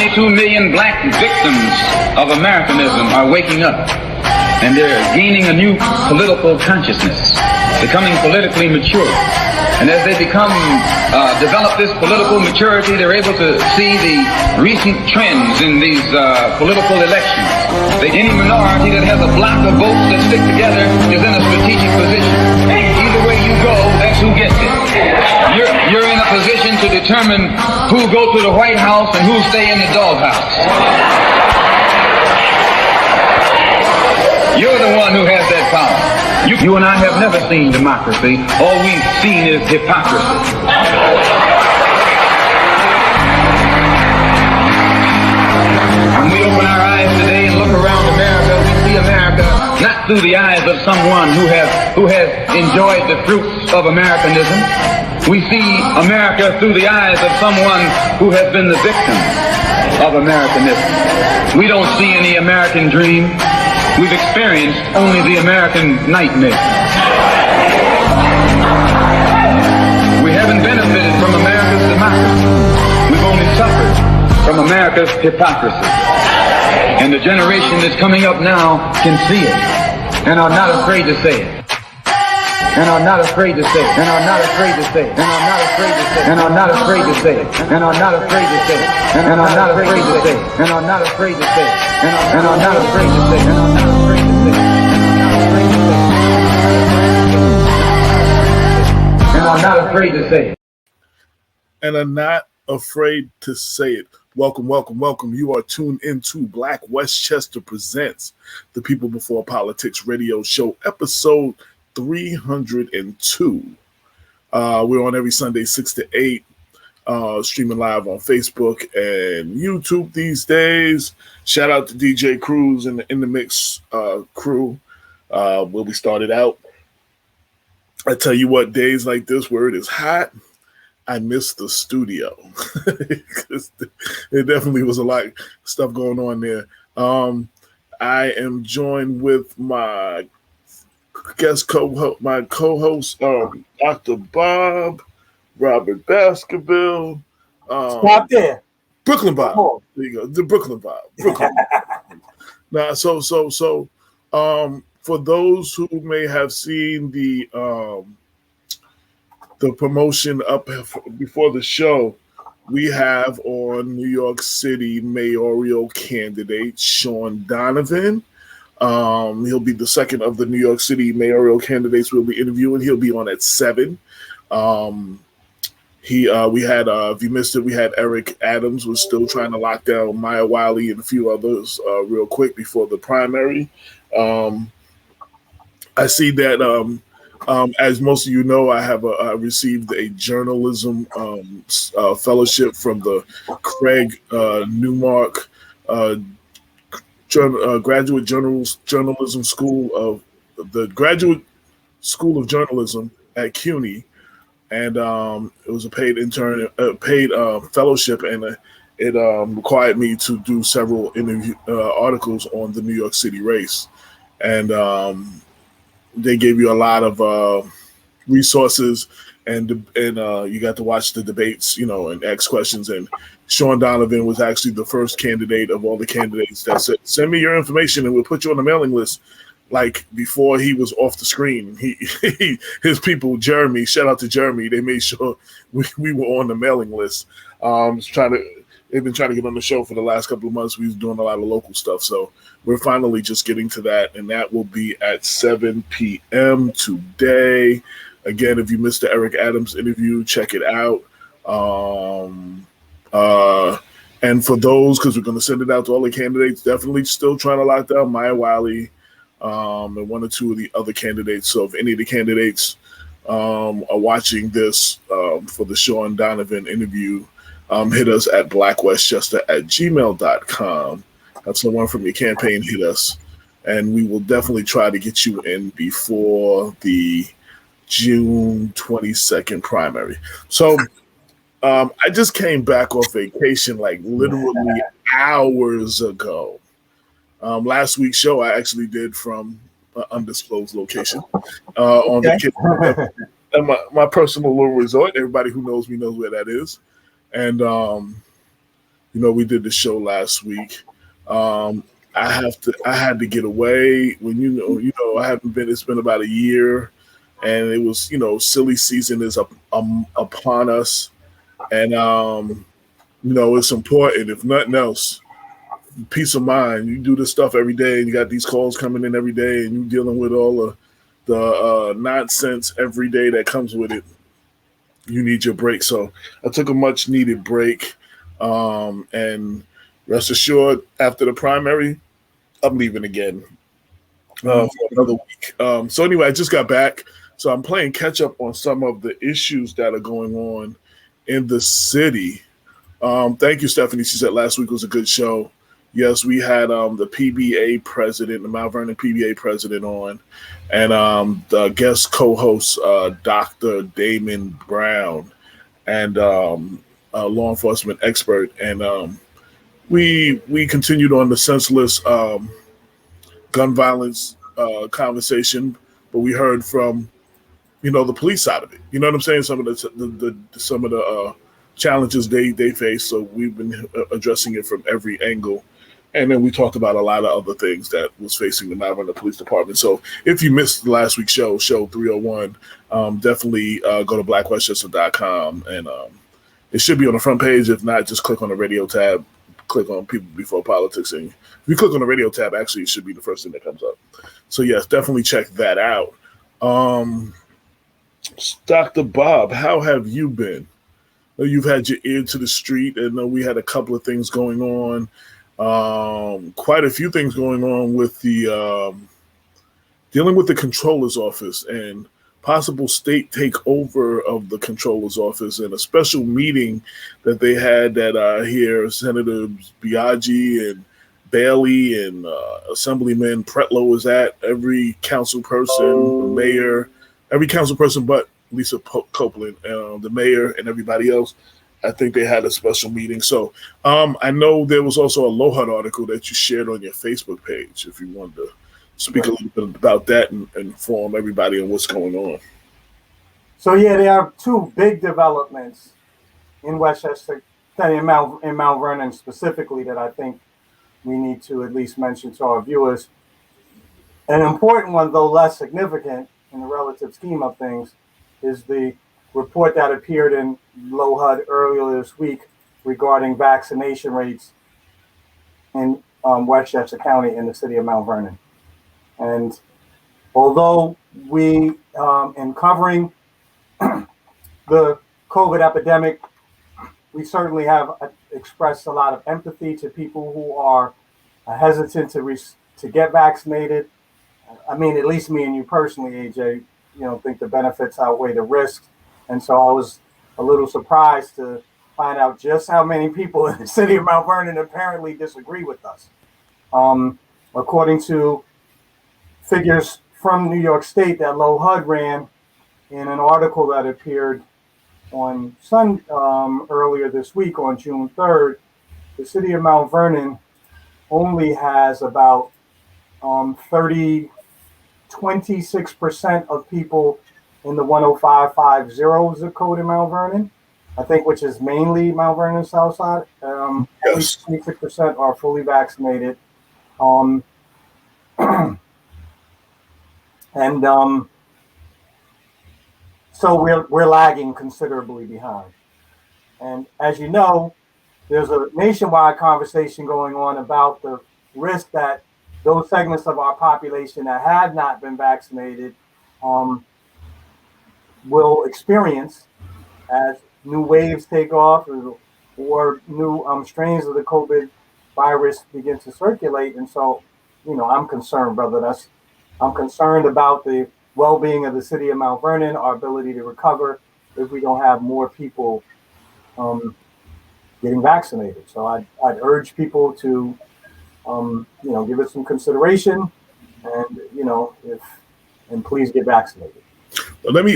22 million black victims of Americanism are waking up, and they're gaining a new political consciousness, becoming politically mature. And as they develop this political maturity, they're able to see the recent trends in these political elections. Any minority that has a block of votes that stick together is in a strategic position. Either way you go, that's who gets it. You're in a position to determine who go to the White House and who stay in the doghouse. You're the one who has that power. You and I have never seen democracy. All we've seen is hypocrisy. When we open our eyes today and look around America, we see America not through the eyes of someone who has enjoyed the fruits of Americanism. We see America through the eyes of someone who has been the victim of Americanism. We don't see any American dream. We've experienced only the American nightmare. We haven't benefited from America's democracy. We've only suffered from America's hypocrisy. And the generation that's coming up now can see it and are not afraid to say it. And are not afraid to say it. And are not afraid to say it. And are not afraid to say it. And are not afraid to say it. And are not afraid to say it. And are not afraid to say it. And are not afraid to say it. And are not afraid to say it. And are not afraid to say it. And are not afraid to say it. And are not afraid to say it. Welcome, welcome, welcome. You are tuned into Black Westchester Presents the People Before Politics radio show, episode 302. We're on every Sunday 6 to 8, streaming live on Facebook and YouTube these days. Shout out to DJ Cruz and the In the Mix crew where we started out. I tell you what, days like this where it is hot, I miss the studio. There definitely was a lot of stuff going on there. I am joined with my co-host, Dr. Bob, Robert Baskerville. Stop there. Brooklyn Bob. There you go. The Brooklyn Bob. Brooklyn. Now, so for those who may have seen the promotion up before the show, we have on New York City mayoral candidate Shaun Donavon. He'll be the second of the New York City mayoral candidates we'll be interviewing. He'll be on at 7. We had if you missed it, we had Eric Adams was still trying to lock down Mayoral and a few others real quick before the primary. I see that as most of you know, I received a journalism fellowship from the Craig Newmark Graduate Journalism School of the Graduate School of Journalism at CUNY, and it was a paid fellowship, and it required me to do several interview articles on the New York City race, and they gave you a lot of resources, and you got to watch the debates, and ask questions. And Shaun Donavon was actually the first candidate of all the candidates that said, "Send me your information, and we'll put you on the mailing list." Like before he was off the screen, his people, Jeremy, shout out to Jeremy, they made sure we were on the mailing list. They've been trying to get on the show for the last couple of months. We was doing a lot of local stuff, so we're finally just getting to that, and that will be at 7 p.m. today. Again, if you missed the Eric Adams interview, check it out. And for those, because we're going to send it out to all the candidates, definitely still trying to lock down Maya Wiley and one or two of the other candidates. So if any of the candidates are watching this for the Shaun Donavon interview, hit us at blackwestchester@gmail.com. That's the one from your campaign. Hit us, and we will definitely try to get you in before the June 22nd primary. So I just came back off vacation like literally hours ago. Last week's show I actually did from an undisclosed location on vacation at my personal little resort. Everybody who knows me knows where that is. And We did the show last week. I had to get away when I haven't been. It's been about a year, and it was silly season is upon us, and it's important if nothing else. Peace of mind. You do this stuff every day, and you got these calls coming in every day, and you dealing with all the nonsense every day that comes with it. You need your break. So I took a much needed break, and rest assured, after the primary, I'm leaving again for another week. So anyway, I just got back, so I'm playing catch up on some of the issues that are going on in the city. Thank you, Stephanie. She said last week was a good show. Yes, we had the PBA president, the Mount Vernon PBA president on, and the guest co-host, Dr. Damon Brown, and a law enforcement expert. And we continued on the senseless gun violence conversation, but we heard from the police side of it. You know what I'm saying? Some of the challenges they face. So we've been addressing it from every angle. And then we talked about a lot of other things that was facing the Mount Vernon Police Department. So if you missed last week's show 301, definitely go to blackwestchester.com, and it should be on the front page. If not, just click on the radio tab, click on People Before Politics. And if you click on the radio tab, actually, it should be the first thing that comes up. So, yes, definitely check that out. Dr. Bob, how have you been? You've had your ear to the street, and we had a couple of things going on. Quite a few things going on with the dealing with the controller's office and possible state takeover of the controller's office, and a special meeting that they had that here Senators Biaggi and Bailey and Assemblyman Pretlow was at. Every council person, the mayor, every council person but Lisa Copeland, the mayor, and everybody else. I think they had a special meeting. So I know there was also a LOHUD article that you shared on your Facebook page, if you wanted to speak a little bit about that and inform everybody on what's going on. So, yeah, there are two big developments in Westchester, in Mount Vernon specifically, that I think we need to at least mention to our viewers. An important one, though less significant in the relative scheme of things, is the report that appeared in LOHUD earlier this week regarding vaccination rates in Westchester County in the city of Mount Vernon. And although we, in covering the COVID epidemic, we certainly have expressed a lot of empathy to people who are hesitant to get vaccinated. I mean, at least me and you personally, AJ, think the benefits outweigh the risks. And so I was a little surprised to find out just how many people in the city of Mount Vernon apparently disagree with us. According to figures from New York State that LOHUD ran in an article that appeared on earlier this week on June 3rd, the city of Mount Vernon only has about 26% of people in the 10550 zip code in Mount Vernon, I think, which is mainly Mount Vernon South Side. Only 26% are fully vaccinated. So we're lagging considerably behind. And as you know, there's a nationwide conversation going on about the risk that those segments of our population that have not been vaccinated will experience as new waves take off or new strains of the COVID virus begin to circulate. And so, I'm concerned, brother. I'm concerned about the well-being of the city of Mount Vernon, our ability to recover if we don't have more people getting vaccinated. So I'd urge people to, give it some consideration, and please get vaccinated. Let me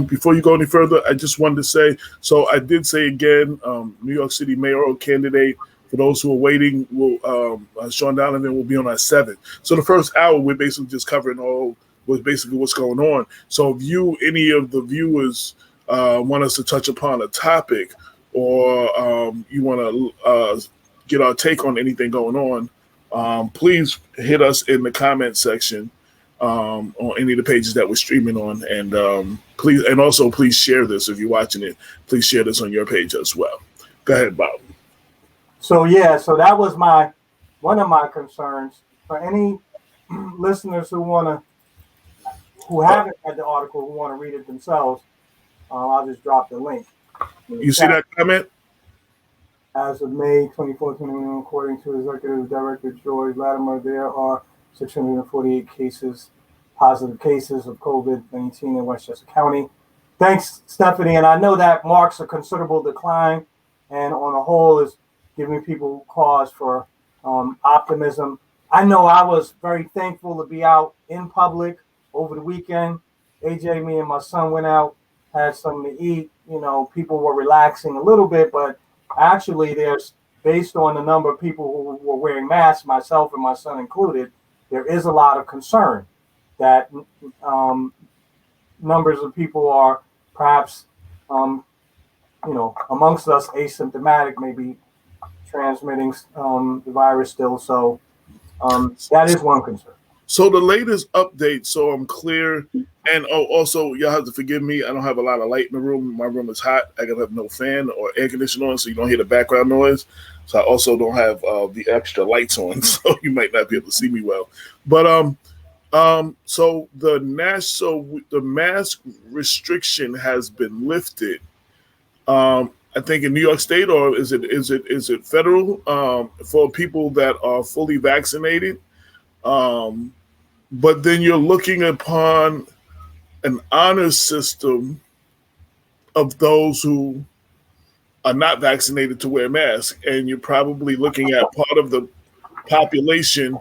before you go any further, I just wanted to say, so I did say again, New York City mayoral candidate, for those who are waiting, Shaun Donavon will be on at 7. So the first hour, we're basically just covering what's going on. So if any of the viewers want us to touch upon a topic, or you want to get our take on anything going on, please hit us in the comment section on any of the pages that we're streaming on, and please share this if you're watching it. Please share this on your page as well. Go ahead, Bob. So that was one of my concerns. For any listeners who haven't read the article, who want to read it themselves, I'll just drop the link. You see that comment? As of May 24, 2021, according to Executive Director George Latimer, there are 648 positive cases of COVID-19 in Westchester County. Thanks, Stephanie. And I know that marks a considerable decline, and on the whole is giving people cause for optimism. I know I was very thankful to be out in public over the weekend. AJ, me and my son went out, had something to eat. People were relaxing a little bit, but actually there's, based on the number of people who were wearing masks, myself and my son included, there is a lot of concern that numbers of people are perhaps, amongst us asymptomatic, maybe transmitting the virus still. So that is one concern. So the latest update, so I'm clear, and also y'all have to forgive me. I don't have a lot of light in the room. My room is hot. I gotta have no fan or air conditioner on, so you don't hear the background noise. So I also don't have the extra lights on, so you might not be able to see me well. But so the mask restriction has been lifted. I think in New York State, or is it federal for people that are fully vaccinated? But then you're looking upon an honor system of those who are not vaccinated to wear masks, and you're probably looking at part of the population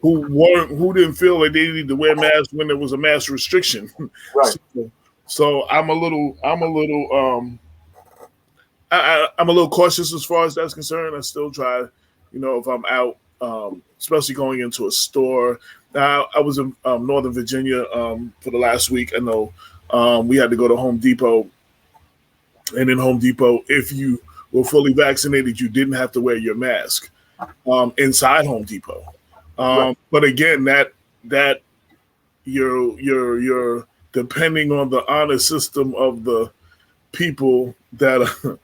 who didn't feel like they needed to wear masks when there was a mask restriction. Right. So I'm a little cautious as far as that's concerned. I still try, if I'm out, especially going into a store. Now, I was in Northern Virginia for the last week. I know we had to go to Home Depot. And in Home Depot, if you were fully vaccinated, you didn't have to wear your mask inside Home Depot. Right. But again, that you're depending on the honor system of the people that are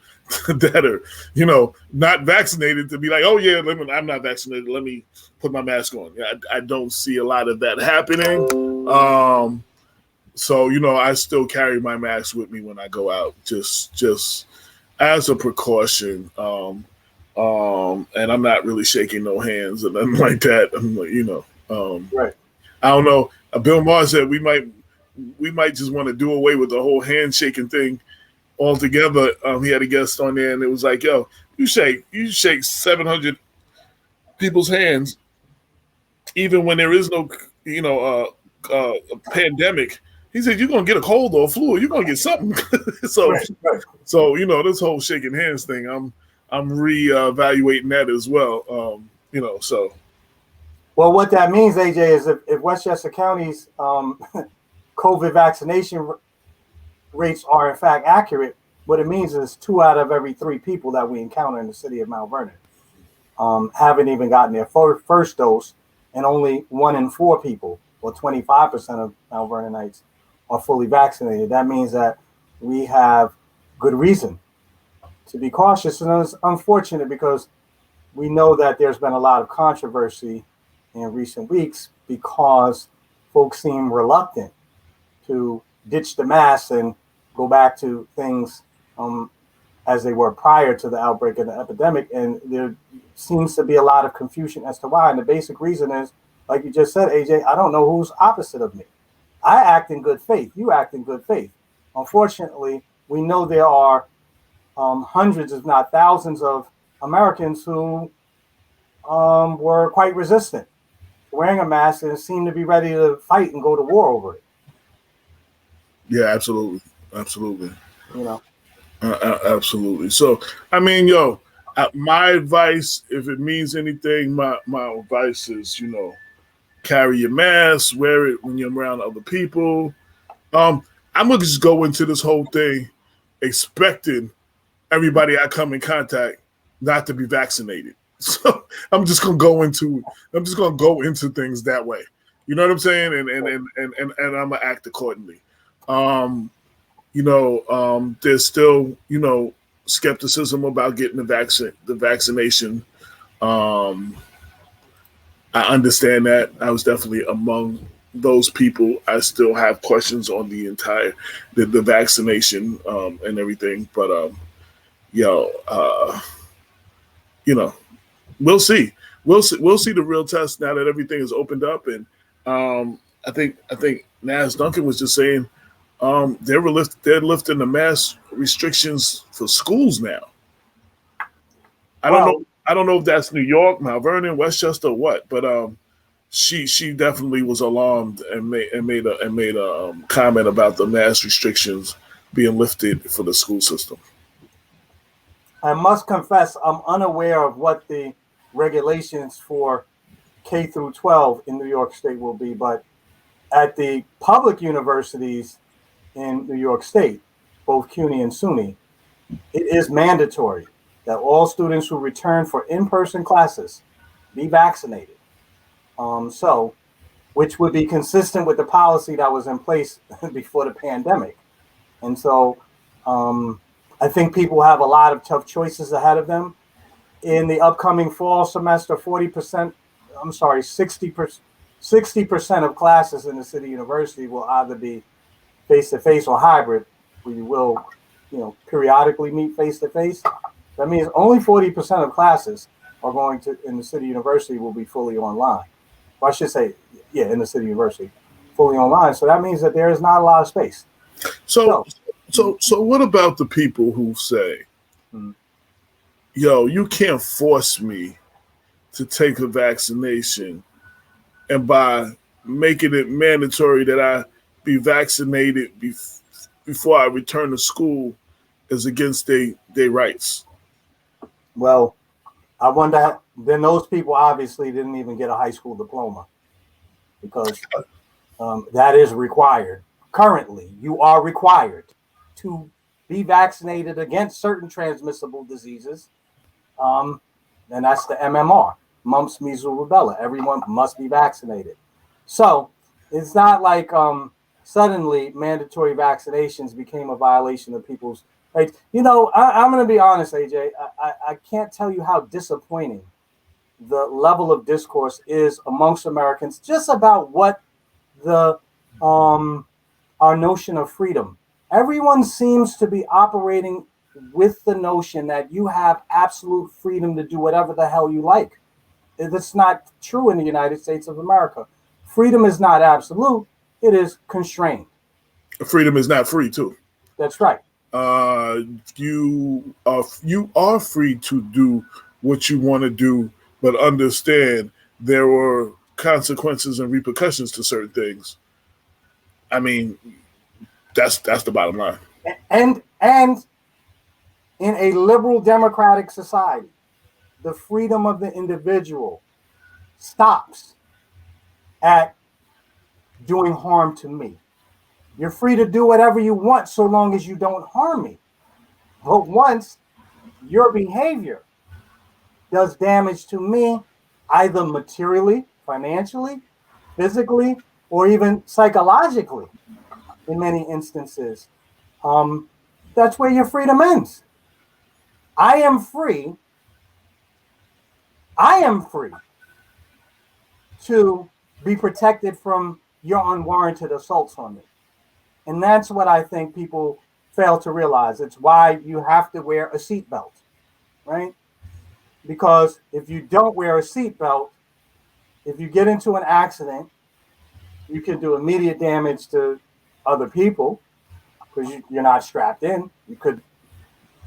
that are, not vaccinated to be like, oh yeah, I'm not vaccinated, let me put my mask on. I don't see a lot of that happening. So, I still carry my mask with me when I go out, just as a precaution. And I'm not really shaking no hands and nothing like that. I'm like, Right. I don't know. Bill Maher said we might just want to do away with the whole handshaking thing altogether. He had a guest on there, and it was like, yo, you shake 700 people's hands, even when there is no, a pandemic. He said, you're going to get a cold or a flu, or you're going to get something. So this whole shaking hands thing, I'm reevaluating that as well. So. Well, what that means, AJ, is if Westchester County's COVID vaccination rates are in fact accurate, what it means is 2 out of every 3 people that we encounter in the city of Mount Vernon haven't even gotten their first dose, and only 1 in 4 people, or 25% of Mount Vernonites, are fully vaccinated. That means that we have good reason to be cautious, and it's unfortunate because we know that there's been a lot of controversy in recent weeks because folks seem reluctant to ditch the mask and go back to things as they were prior to the outbreak of the epidemic. And there seems to be a lot of confusion as to why. And the basic reason is, like you just said, AJ, I don't know who's opposite of me. I act in good faith. You act in good faith. Unfortunately, we know there are hundreds, if not thousands, of Americans who were quite resistant to wearing a mask and seem to be ready to fight and go to war over it. Yeah, absolutely. Absolutely. Absolutely. So, my advice, if it means anything, my advice is, carry your mask, wear it when you're around other people. I'm going to just go into this whole thing expecting everybody I come in contact not to be vaccinated. So I'm just gonna go into things that way. You know what I'm saying? And I'm gonna act accordingly. There's still, skepticism about getting the vaccination. Um, I understand that. I was definitely among those people. I still have questions on the vaccination and everything. But yo, you know, we'll see. We'll see the real test now that everything is opened up. And I think Nas Duncan was just saying they're lifting the mask restrictions for schools now. I don't know. Well, I don't know if that's New York, Mount Vernon, Westchester, or what. But she definitely was alarmed and made a comment about the mask restrictions being lifted for the school system. I must confess, I'm unaware of what the regulations for K through 12 in New York State will be, but at the public universities in New York State, both CUNY and SUNY, it is mandatory that all students who return for in-person classes be vaccinated. So, which would be consistent with the policy that was in place before the pandemic. And so, I think people have a lot of tough choices ahead of them. In the upcoming fall semester, 40%, I'm sorry, 60% of classes in the city university will either be face-to-face or hybrid, where you will, periodically meet face-to-face. That means only 40% of classes are going to, in the city university, will be fully online. Or I should say, yeah, in the city university, fully online. So that means that there is not a lot of space. So, so what about the people who say, Mhm. "Yo, you can't force me to take a vaccination, and by making it mandatory that I be vaccinated before I return to school is against their rights." Well, I wonder, then those people obviously didn't even get a high school diploma because that is required. Currently, you are required to be vaccinated against certain transmissible diseases. Um, and that's the MMR, mumps, measles, rubella. Everyone must be vaccinated. So it's not like suddenly mandatory vaccinations became a violation of people's rights. I'm going to be honest, AJ. I can't tell you how disappointing the level of discourse is amongst Americans just about what the our notion of freedom. Everyone seems to be operating with the notion that you have absolute freedom to do whatever the hell you like. That's not true in the United States of America. Freedom is not absolute, it is constrained. Freedom is not free too. That's right. Uh, you are free to do what you want to do, but understand there were consequences and repercussions to certain things. I mean, that's the bottom line. And in a liberal democratic society, the freedom of the individual stops at doing harm to me. You're free to do whatever you want so long as you don't harm me. But once your behavior does damage to me, either materially, financially, physically, or even psychologically, in many instances, that's where your freedom ends. I am free. I am free to be protected from your unwarranted assaults on me. And that's what I think people fail to realize. It's why you have to wear a seatbelt, right? Because if you don't wear a seatbelt, if you get into an accident, you can do immediate damage to other people because you're not strapped in. You could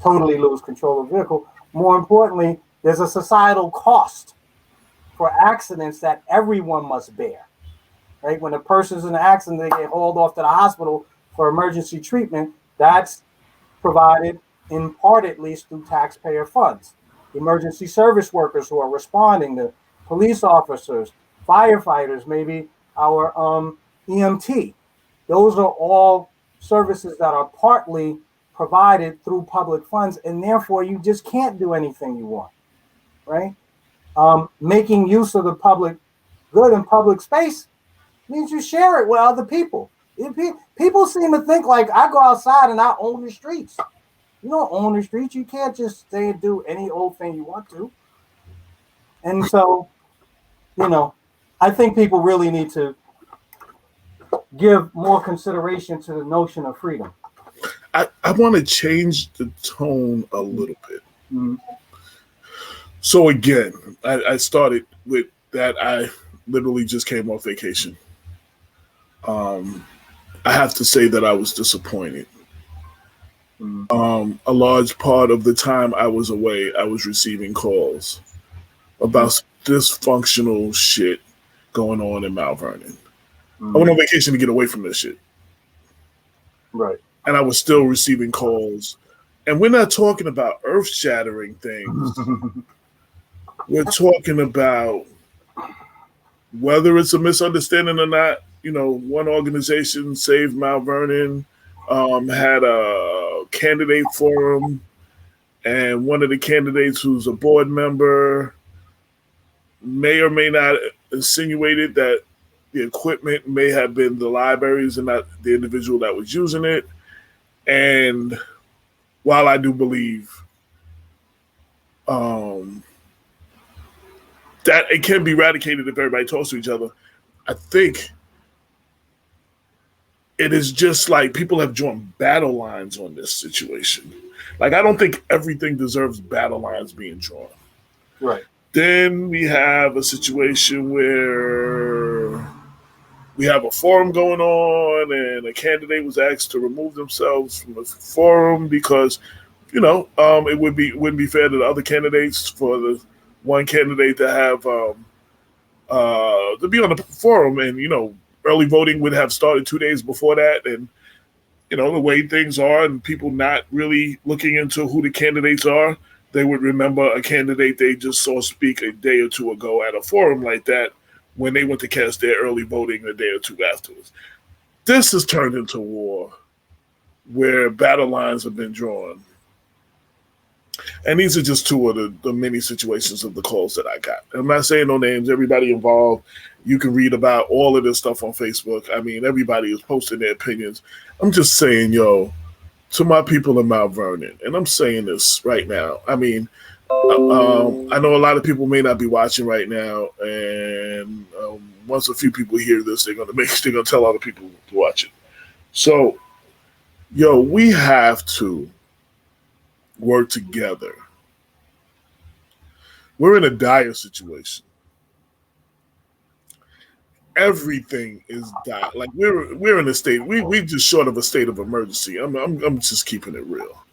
totally lose control of the vehicle. More importantly, there's a societal cost for accidents that everyone must bear. Right? When a person's in an accident, they get hauled off to the hospital for emergency treatment. That's provided in part, at least, through taxpayer funds. Emergency service workers who are responding, to police officers, firefighters, maybe our EMT. Those are all services that are partly provided through public funds, and therefore you just can't do anything you want, right? Making use of the public good and public space means you share it with other people. People seem to think like I go outside and I own the streets. You don't own the streets. You can't just say and do any old thing you want to. And so, I think people really need to give more consideration to the notion of freedom. I want to change the tone a little bit. Mm-hmm. So again, I started with that. I literally just came off vacation. I have to say that I was disappointed. A large part of the time I was away, I was receiving calls about dysfunctional shit going on in Mount Vernon. I went on vacation to get away from this shit. Right. And I was still receiving calls. And we're not talking about earth-shattering things. We're talking about whether it's a misunderstanding or not. One organization, Save Mount Vernon, had a candidate forum, and one of the candidates who's a board member may or may not insinuated that the equipment may have been the libraries and not the individual that was using it. And while I do believe that it can be eradicated if everybody talks to each other, I think it is just like people have drawn battle lines on this situation. Like, I don't think everything deserves battle lines being drawn. Right. Then we have a situation where we have a forum going on and a candidate was asked to remove themselves from the forum because, it wouldn't be fair to the other candidates for the one candidate to have to be on the forum, and early voting would have started 2 days before that, and the way things are and people not really looking into who the candidates are, they would remember a candidate they just saw speak a day or two ago at a forum like that when they went to cast their early voting a day or two afterwards. This has turned into war where battle lines have been drawn. And these are just two of the many situations of the calls that I got. I'm not saying no names. Everybody involved, you can read about all of this stuff on Facebook. I mean, everybody is posting their opinions. I'm just saying, to my people in Mount Vernon, and I'm saying this right now. I mean, I know a lot of people may not be watching right now, and once a few people hear this, they're gonna tell other people to watch it. So, we have to work together. We're in a dire situation. Everything is dire. Like we're in a state. We just short of a state of emergency. I'm just keeping it real.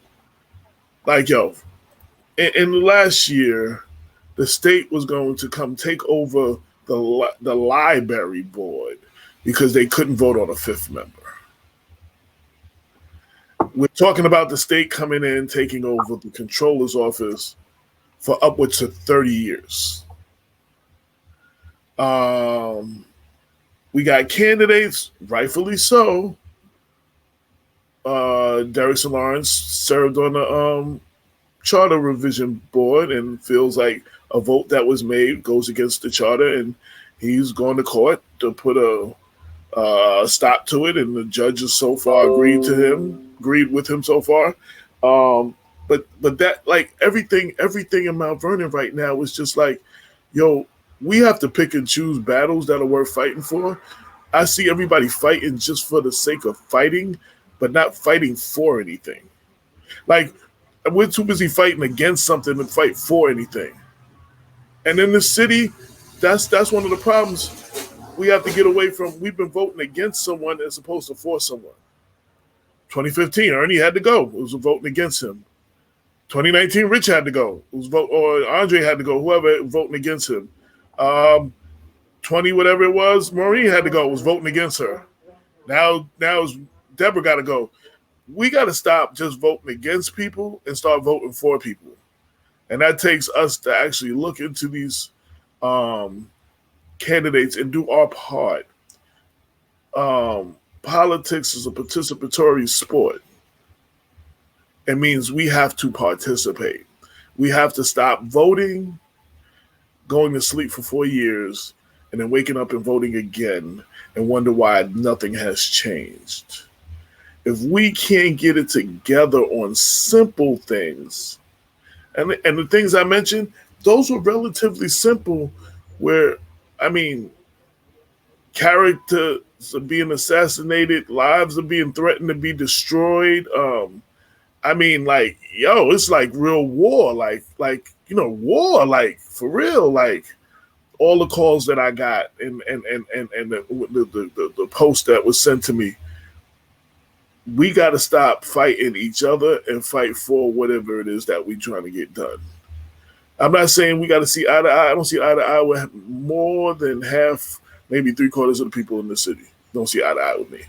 Like in the last year, the state was going to come take over the library board because they couldn't vote on a fifth member. We're talking about the state coming in, taking over the controller's office for upwards of 30 years. We got candidates, rightfully so. Derrickson Lawrence served on the charter revision board and feels like a vote that was made goes against the charter, and he's going to court to put a stop to it, and the judges so far agreed with him so far. But that, like, everything in Mount Vernon right now is just like, we have to pick and choose battles that are worth fighting for. I see everybody fighting just for the sake of fighting, but not fighting for anything. Like, we're too busy fighting against something to fight for anything. And in the city, that's one of the problems we have to get away from. We've been voting against someone as opposed to for someone. 2015, Ernie had to go. It was voting against him. 2019, Rich had to go. It was or Andre had to go. Whoever voting against him. 20 whatever it was, Maureen had to go. It was voting against her. Now Deborah got to go. We got to stop just voting against people and start voting for people. And that takes us to actually look into these candidates and do our part. Politics is a participatory sport. It means we have to participate. We have to stop voting, going to sleep for 4 years and then waking up and voting again and wonder why nothing has changed. If we can't get it together on simple things, and the things I mentioned, those were relatively simple, where, I mean, characters are being assassinated, lives are being threatened to be destroyed. I mean, like, yo, it's like real war, like war, like for real, like all the calls that I got and the post that was sent to me. We got to stop fighting each other and fight for whatever it is that we're trying to get done. I'm not saying we got to see eye to eye. I don't see eye to eye with more than half, maybe 3/4 of the people in the city. Don't see eye to eye with me.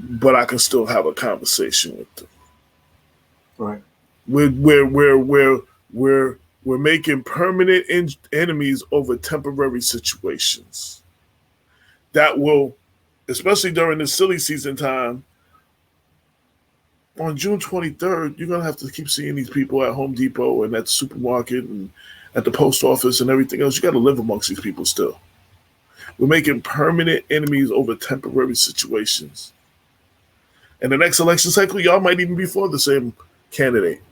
But I can still have a conversation with them. Right. We're making permanent enemies over temporary situations. That will, especially during the silly season time, on June 23rd, you're going to have to keep seeing these people at Home Depot and at the supermarket and at the post office and everything else. You got to live amongst these people still. We're making permanent enemies over temporary situations. And the next election cycle, y'all might even be for the same candidate.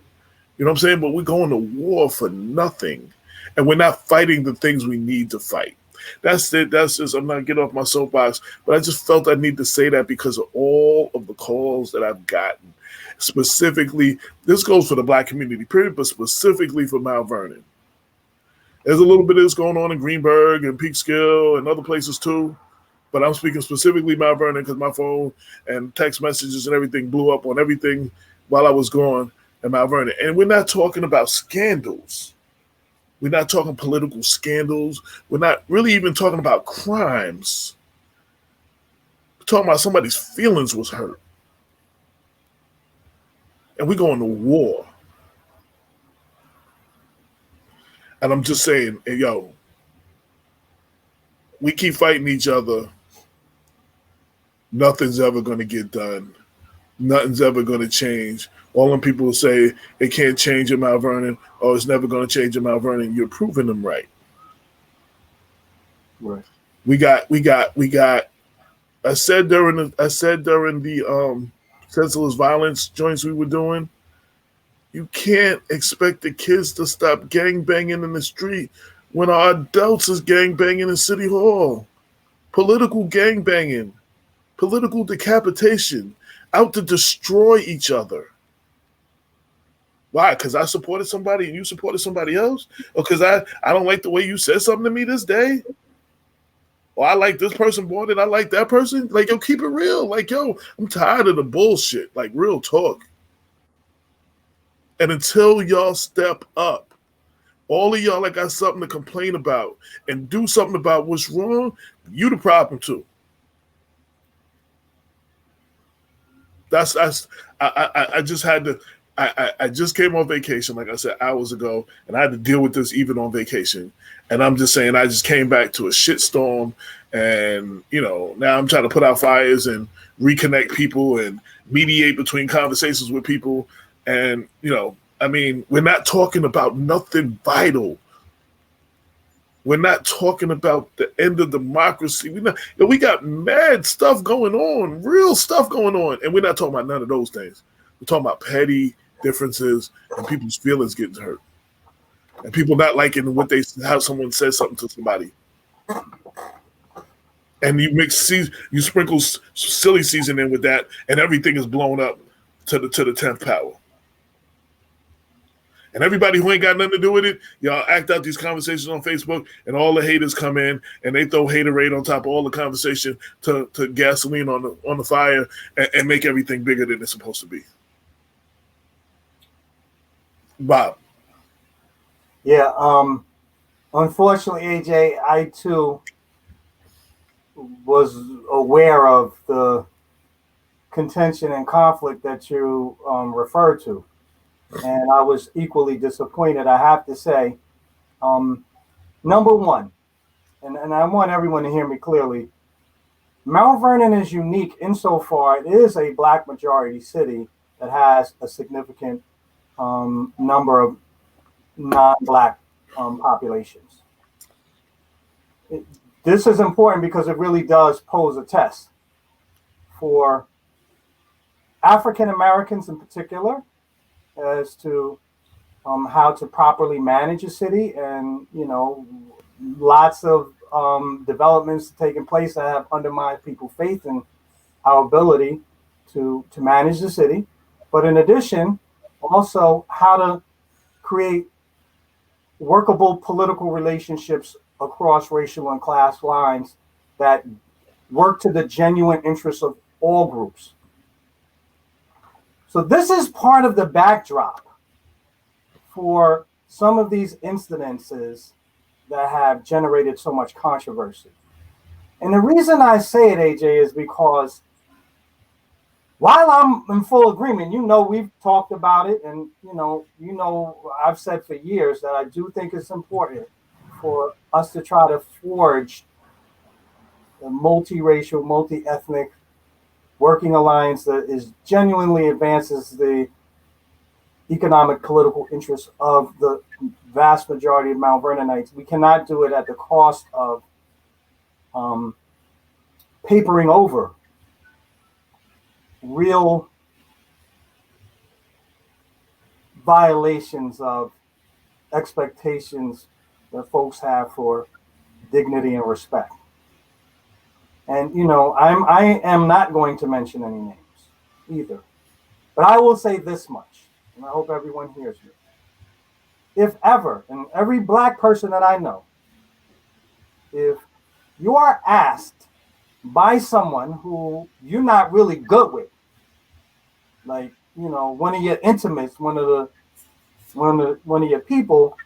You know what I'm saying? But we're going to war for nothing. And we're not fighting the things we need to fight. That's it. That's just, I'm not getting off my soapbox, but I just felt I need to say that because of all of the calls that I've gotten. Specifically, this goes for the Black community, period, but specifically for Mount Vernon. There's a little bit of this going on in Greenburgh and Peekskill and other places too, but I'm speaking specifically Mount Vernon because my phone and text messages and everything blew up on everything while I was gone in Mount Vernon. And we're not talking about scandals. We're not talking political scandals. We're not really even talking about crimes. We're talking about somebody's feelings was hurt. And we're going to war. And I'm just saying, hey, yo, we keep fighting each other. Nothing's ever going to get done. Nothing's ever going to change. All them people say it can't change in Mount Vernon, or it's never going to change in Mount Vernon. You're proving them right. Right. We got. I said during the senseless violence joints we were doing, you can't expect the kids to stop gang banging in the street when our adults is gang banging in City Hall. Political gang banging, political decapitation, out to destroy each other. Why? Because I supported somebody and you supported somebody else? Or because I don't like the way you said something to me this day? Or I like this person more than I like that person? Like, yo, keep it real. Like, yo, I'm tired of the bullshit. Like, real talk. And until y'all step up, all of y'all that got something to complain about and do something about what's wrong, you the problem too. I just had to. I just came on vacation, like I said, hours ago, and I had to deal with this even on vacation. And I'm just saying, I just came back to a shitstorm, and now I'm trying to put out fires and reconnect people and mediate between conversations with people. And I mean, we're not talking about nothing vital. We're not talking about the end of democracy. We got mad stuff going on, real stuff going on, and we're not talking about none of those things. We're talking about petty differences and people's feelings getting hurt, and people not liking how someone says something to somebody. And you sprinkle silly season in with that, and everything is blown up to the 10th power. And everybody who ain't got nothing to do with it, y'all act out these conversations on Facebook, and all the haters come in and they throw haterade on top of all the conversation to gasoline on the fire and make everything bigger than it's supposed to be. Bob. Yeah. Unfortunately, AJ, I too was aware of the contention and conflict that you referred to. And I was equally disappointed, I have to say. Number one, and I want everyone to hear me clearly, Mount Vernon is unique insofar it is a Black majority city that has a significant number of non-Black populations. This is important because it really does pose a test for African Americans in particular as to how to properly manage a city, and lots of developments taking place that have undermined people's faith in our ability to manage the city. But in addition, also how to create workable political relationships across racial and class lines that work to the genuine interests of all groups. So this is part of the backdrop for some of these incidences that have generated so much controversy. And the reason I say it, AJ, is because while I'm in full agreement, we've talked about it, and I've said for years that I do think it's important for us to try to forge a multiracial, multi-ethnic working alliance that is genuinely advances the economic, political interests of the vast majority of Mount Vernonites. We cannot do it at the cost of papering over real violations of expectations that folks have for dignity and respect. And I am not going to mention any names either, but I will say this much, and I hope everyone hears me. If ever, and every Black person that I know, if you are asked by someone who you're not really good with, like one of your intimates, one of your people,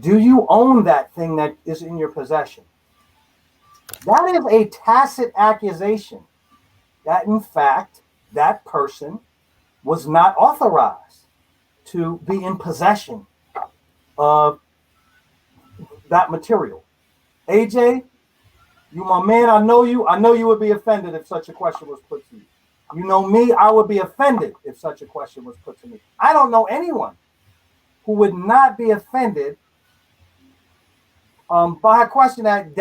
do you own that thing that is in your possession? That is a tacit accusation that, in fact, that person was not authorized to be in possession of that material. AJ, you my man, I know you would be offended if such a question was put to you. You know me, I would be offended if such a question was put to me. I don't know anyone who would not be offended by a question that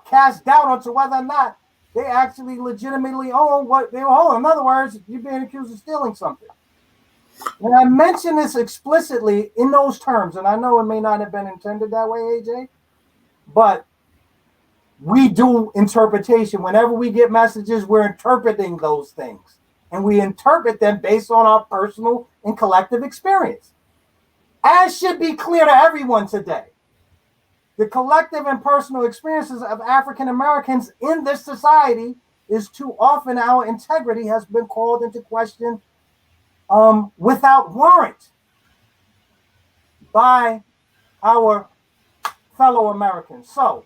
casts doubt onto whether or not they actually legitimately own what they own. In other words, you're being accused of stealing something. And I mention this explicitly in those terms, and I know it may not have been intended that way, AJ, but we do interpretation. Whenever we get messages, we're interpreting those things. And we interpret them based on our personal and collective experience. As should be clear to everyone today, the collective and personal experiences of African Americans in this society is too often our integrity has been called into question without warrant by our fellow Americans. So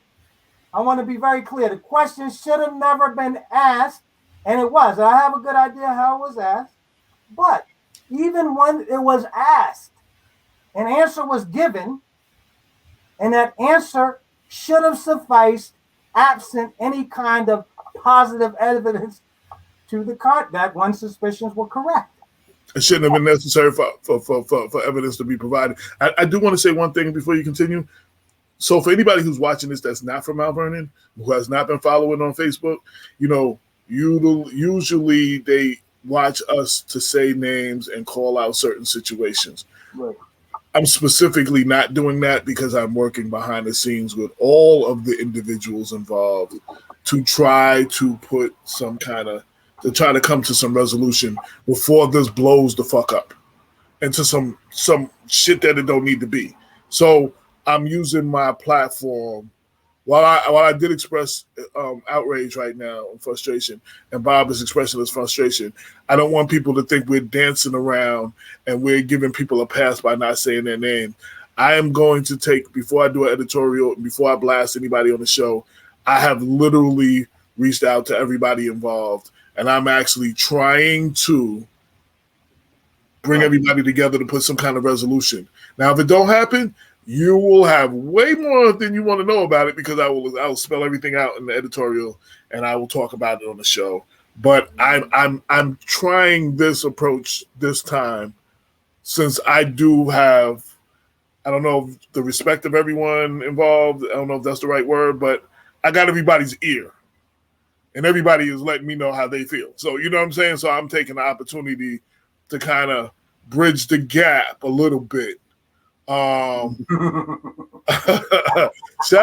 I want to be very clear. The question should have never been asked, and it was. And I have a good idea how it was asked. But even when it was asked, an answer was given, and that answer should have sufficed absent any kind of positive evidence to the that one's suspicions were correct. It shouldn't have been necessary for evidence to be provided. I do want to say one thing before you continue. So for anybody who's watching this that's not from Mount Vernon, who has not been following on Facebook, usually they watch us to say names and call out certain situations. Right. I'm specifically not doing that because I'm working behind the scenes with all of the individuals involved to try to put to try to come to some resolution before this blows the fuck up into some shit that it don't need to be. So I'm using my platform. While I did express outrage right now and frustration, and Bob is expressing his frustration, I don't want people to think we're dancing around and we're giving people a pass by not saying their name. I am going to take, before I do an editorial, before I blast anybody on the show, I have literally reached out to everybody involved, and I'm actually trying to bring everybody together to put some kind of resolution. Now, if it don't happen, you will have way more than you want to know about it because I will spell everything out in the editorial and I will talk about it on the show. But I'm trying this approach this time since I do have I don't know the respect of everyone involved. I don't know if that's the right word, but I got everybody's ear. And everybody is letting me know how they feel. So, you know what I'm saying? So I'm taking the opportunity to kind of bridge the gap a little bit. Shout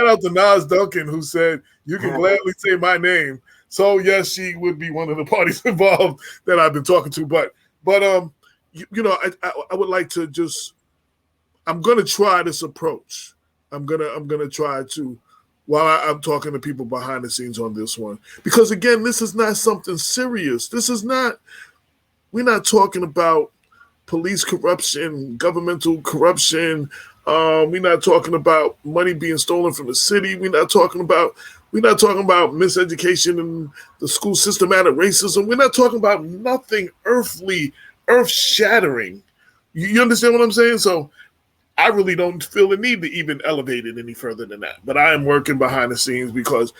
out to Nas Duncan, who said, you can gladly say my name. So, yes, she would be one of the parties involved that I've been talking to. But you know, I would like to just, I'm going to try this approach. I'm gonna try to, while I'm talking to people behind the scenes on this one, because again, this is not something serious. This is not. We're not talking about police corruption, governmental corruption. We're not talking about money being stolen from the city. We're not talking about miseducation in the school, systematic racism. We're not talking about nothing earthly, earth-shattering. You understand what I'm saying? So I really don't feel the need to even elevate it any further than that. But I am working behind the scenes because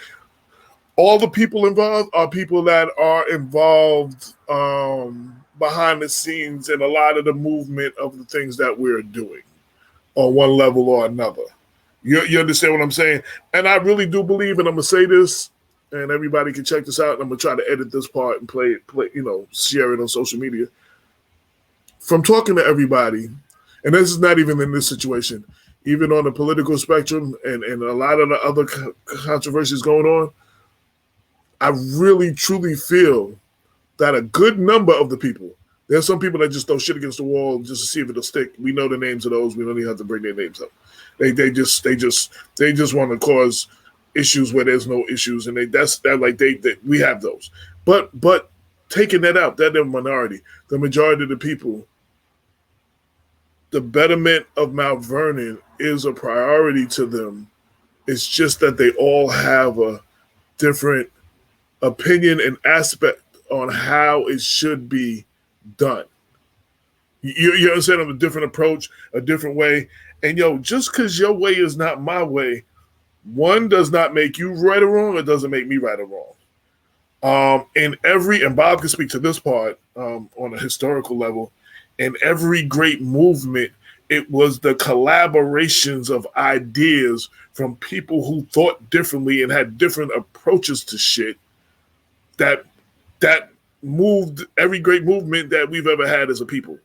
all the people involved are people that are involved behind the scenes in a lot of the movement of the things that we're doing on one level or another. You understand what I'm saying? And I really do believe, and I'm going to say this, and everybody can check this out, and I'm going to try to edit this part and play, share it on social media. From talking to everybody, and this is not even in this situation, even on the political spectrum and a lot of the other controversies going on, I really, truly feel that a good number of the people, there's some people that just throw shit against the wall just to see if it'll stick. We know the names of those. We don't even have to bring their names up. They just want to cause issues where there's no issues, and we have those. But taking that out, they're the minority. The majority of the people, the betterment of Mount Vernon is a priority to them. It's just that they all have a different opinion and aspect on how it should be done. You understand? A different approach, a different way. And just because your way is not my way, one does not make you right or wrong. It doesn't make me right or wrong. And Bob can speak to this part on a historical level. In every great movement, it was the collaborations of ideas from people who thought differently and had different approaches to shit that moved every great movement that we've ever had as a people.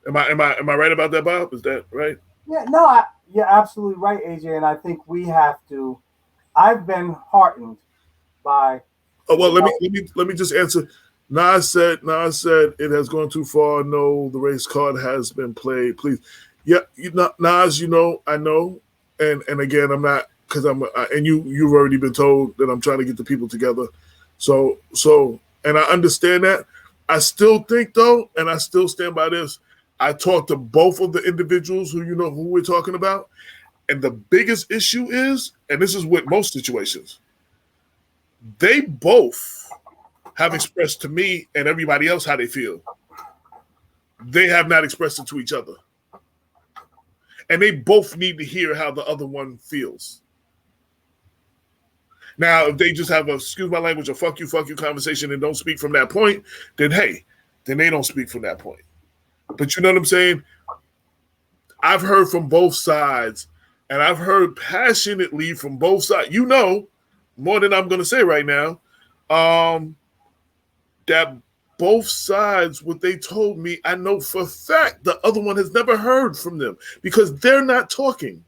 Am I right about that, Bob? Is that right? Yeah, no, you're absolutely right, AJ. And I think we have to. I've been heartened by. Oh well, let me just answer. Nas said it has gone too far. No, the race card has been played. Please, yeah, Nas, I know, and again, I'm not because and you've already been told that I'm trying to get the people together. So, and I understand that. I still think though, and I still stand by this. I talked to both of the individuals who we're talking about, and the biggest issue is, and this is with most situations, they both have expressed to me and everybody else how they feel. They have not expressed it to each other. And they both need to hear how the other one feels. Now, if they just have excuse my language, a fuck you conversation and don't speak from that point, then they don't speak from that point. But you know what I'm saying? I've heard from both sides, and I've heard passionately from both sides. More than I'm going to say right now, that both sides, what they told me, I know for a fact the other one has never heard from them because they're not talking.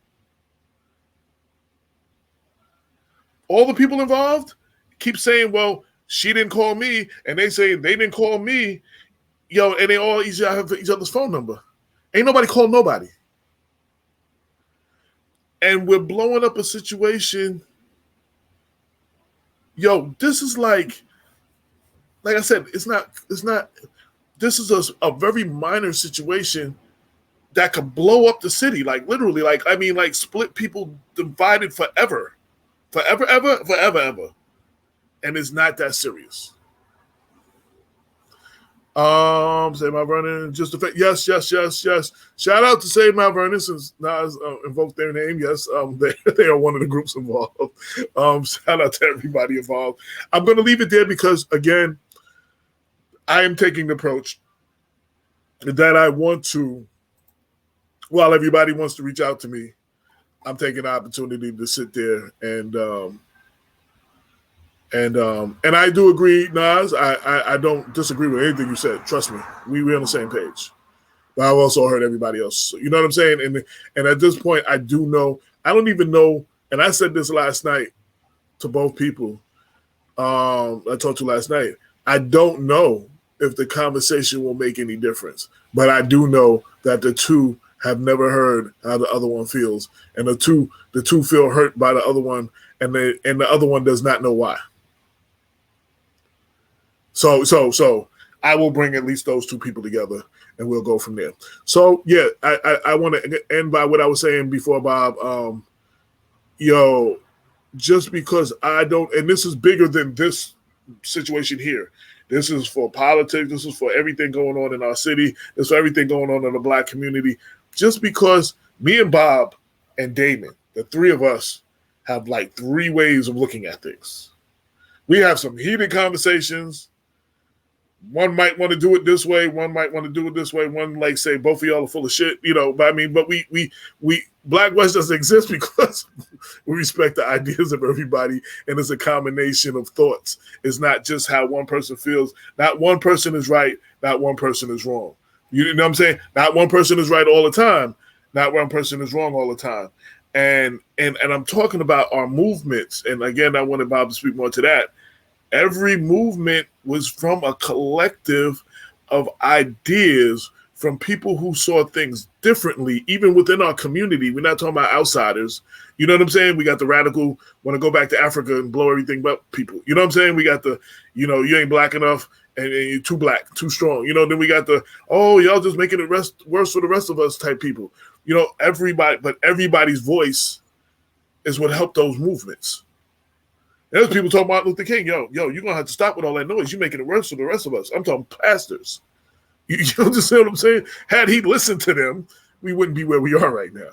All the people involved keep saying, well, she didn't call me, and they say they didn't call me, and they all each have each other's phone number. Ain't nobody called nobody. And we're blowing up a situation. This is like I said, it's not, this is a very minor situation that could blow up the city. Like literally, split people divided forever. Forever. And it's not that serious. Save Mount Vernon, just a fact. Yes. Shout out to Save Mount Vernon since Nas invoked their name. Yes, they are one of the groups involved. Shout out to everybody involved. I'm going to leave it there because, again, I am taking the approach that I want to while everybody wants to reach out to me, I'm taking the opportunity to sit there and I do agree, Nas. I don't disagree with anything you said. Trust me, we're on the same page. But I've also heard everybody else. You know what I'm saying? And at this point, I do know. I don't even know. And I said this last night to both people. I talked to last night. I don't know if the conversation will make any difference, but I do know that the two have never heard how the other one feels, and the two feel hurt by the other one, and the other one does not know why. So I will bring at least those two people together, and we'll go from there. So yeah, I want to end by what I was saying before, Bob. Just because I don't, and this is bigger than this situation here. This is for politics. This is for everything going on in our city. This is for everything going on in the Black community. Just because me and Bob and Damon, the three of us, have like three ways of looking at things. We have some heated conversations. One might want to do it this way. One might want to do it this way. One like say both of y'all are full of shit, But I mean, but we Black West doesn't exist because we respect the ideas of everybody, and it's a combination of thoughts. It's not just how one person feels. Not one person is right. Not one person is wrong. You know what I'm saying? Not one person is right all the time. Not one person is wrong all the time. And I'm talking about our movements. And again, I wanted Bob to speak more to that. Every movement was from a collective of ideas from people who saw things differently, even within our community. We're not talking about outsiders. You know what I'm saying? We got the radical, want to go back to Africa and blow everything up people. You know what I'm saying? We got the, you ain't black enough and you're too black, too strong. Then we got the, y'all just making it worse for the rest of us type people. Everybody, but everybody's voice is what helped those movements. There's people talking about Luther King. You're going to have to stop with all that noise. You're making it worse for the rest of us. I'm talking pastors. You understand what I'm saying? Had he listened to them, we wouldn't be where we are right now.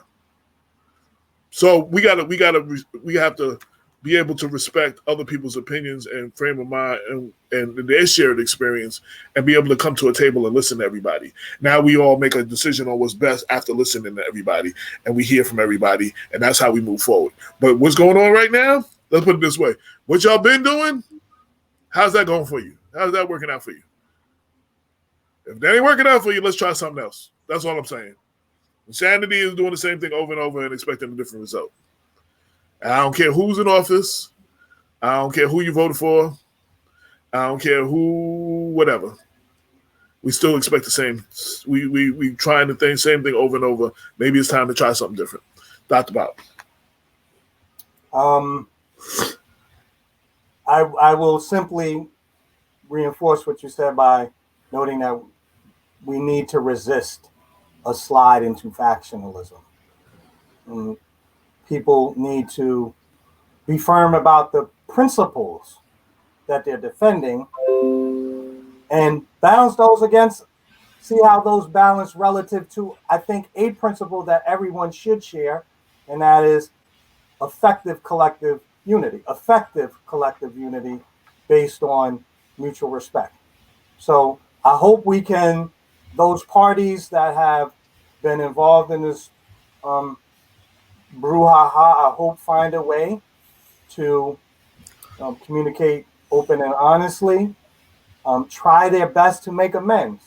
So we have to be able to respect other people's opinions and frame of mind and their shared experience, and be able to come to a table and listen to everybody. Now we all make a decision on what's best after listening to everybody, and we hear from everybody, and that's how we move forward. But what's going on right now? Let's put it this way. What y'all been doing, how's that going for you? How's that working out for you? If that ain't working out for you, let's try something else. That's all I'm saying. Insanity is doing the same thing over and over and expecting a different result. And I don't care who's in office. I don't care who you voted for. I don't care whatever. We still expect the same. We trying the same thing over and over. Maybe it's time to try something different. Dr. Bob. I will simply reinforce what you said by noting that we need to resist a slide into factionalism. And people need to be firm about the principles that they're defending and balance those against, see how those balance relative to, I think, a principle that everyone should share, and that is effective collective unity based on mutual respect. So I hope those parties that have been involved in this brouhaha, I hope find a way to communicate open and honestly, try their best to make amends,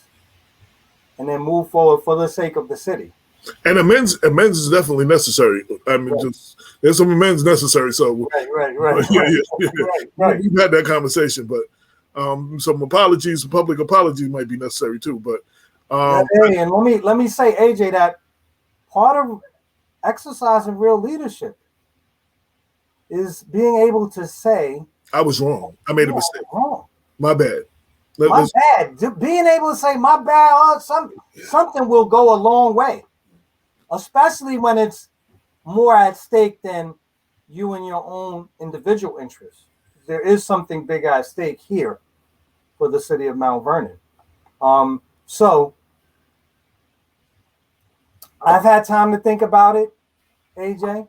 and then move forward for the sake of the city. And amends is definitely necessary. I mean, there's some amends necessary. So right. We've had that conversation, but some apologies, some public apologies might be necessary too. But and let me say, AJ, that part of exercising real leadership is being able to say, I was wrong. I made a mistake. Wrong. My bad. My bad. Being able to say my bad, something will go a long way, especially when it's more at stake than you and your own individual interests. There is something big at stake here for the city of Mount Vernon. So I've had time to think about it, AJ.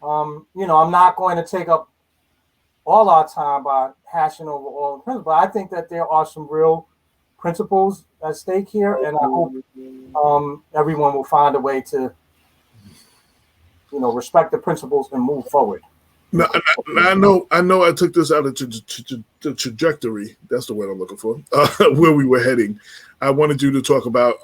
I'm not going to take up all our time by hashing over all the principles, but I think that there are some real principles at stake here, and I hope everyone will find a way to respect the principles and move forward. Now, I know I took this out of the trajectory. That's the word I'm looking for, where we were heading. I wanted you to talk about,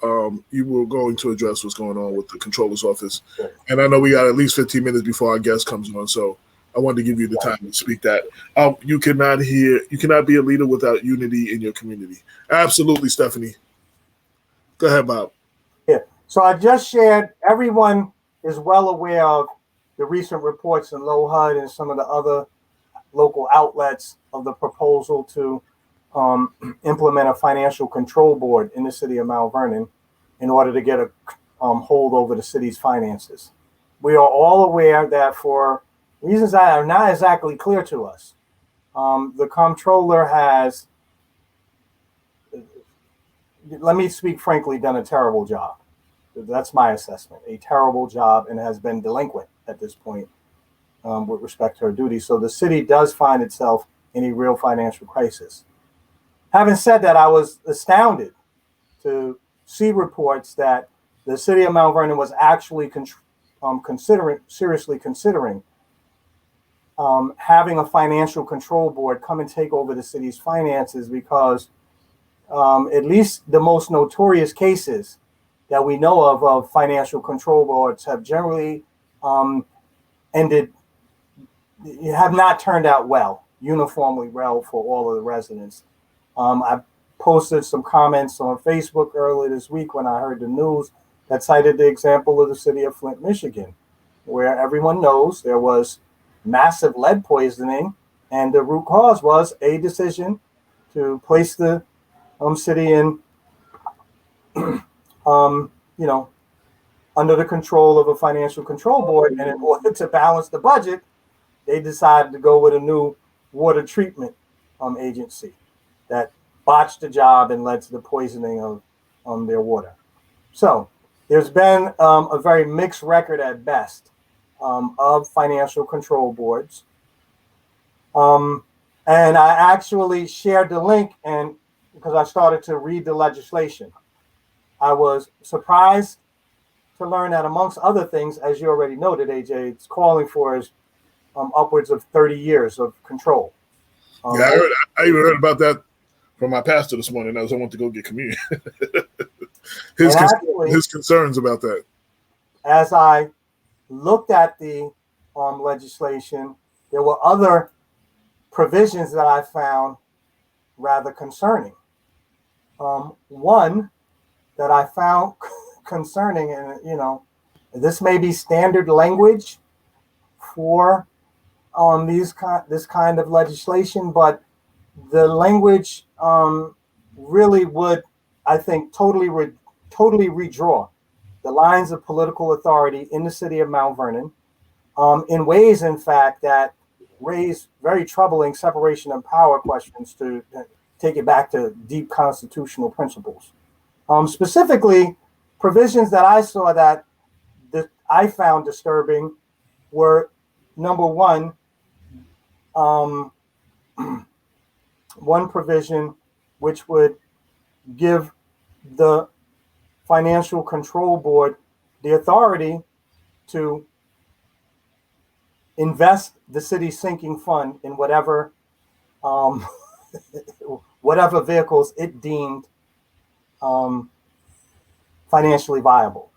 you were going to address what's going on with the controller's office. Sure. And I know we got at least 15 minutes before our guest comes on, so I wanted to give you the time to speak that. You cannot be a leader without unity in your community. Absolutely, Stephanie. Go ahead, Bob. Yeah. So I just shared, everyone is well aware of the recent reports in Low HUD and some of the other local outlets of the proposal to implement a financial control board in the city of Mount Vernon in order to get a hold over the city's finances. We are all aware that for reasons that are not exactly clear to us, the comptroller has, let me speak frankly, done a terrible job. That's my assessment. A terrible job, and has been delinquent at this point with respect to her duties. So the city does find itself in a real financial crisis. Having said that, I was astounded to see reports that the city of Mount Vernon was actually seriously considering having a financial control board come and take over the city's finances, because at least the most notorious cases that we know of financial control boards have generally have not turned out uniformly well for all of the residents. I posted some comments on Facebook earlier this week when I heard the news that cited the example of the city of Flint, Michigan, where everyone knows there was massive lead poisoning, and the root cause was a decision to place the city in under the control of a financial control board. And in order to balance the budget, they decided to go with a new water treatment agency that botched the job and led to the poisoning of their water. So there's been a very mixed record at best of financial control boards. And I actually shared the link, and because I started to read the legislation, I was surprised to learn that, amongst other things, as you already noted, AJ, it's calling for is upwards of 30 years of control. Yeah, I even heard about that from my pastor this morning as I went to go get communion. His concerns about that. As I looked at the legislation, there were other provisions that I found rather concerning. One that I found concerning, and this may be standard language for this kind of legislation, but the language really would, I think, totally redraw the lines of political authority in the city of Mount Vernon in ways, in fact, that raise very troubling separation of power questions, to take it back to deep constitutional principles. Specifically, provisions that I saw that I found disturbing were, number one, one provision which would give the Financial Control Board the authority to invest the city's sinking fund in whatever vehicles it deemed financially viable.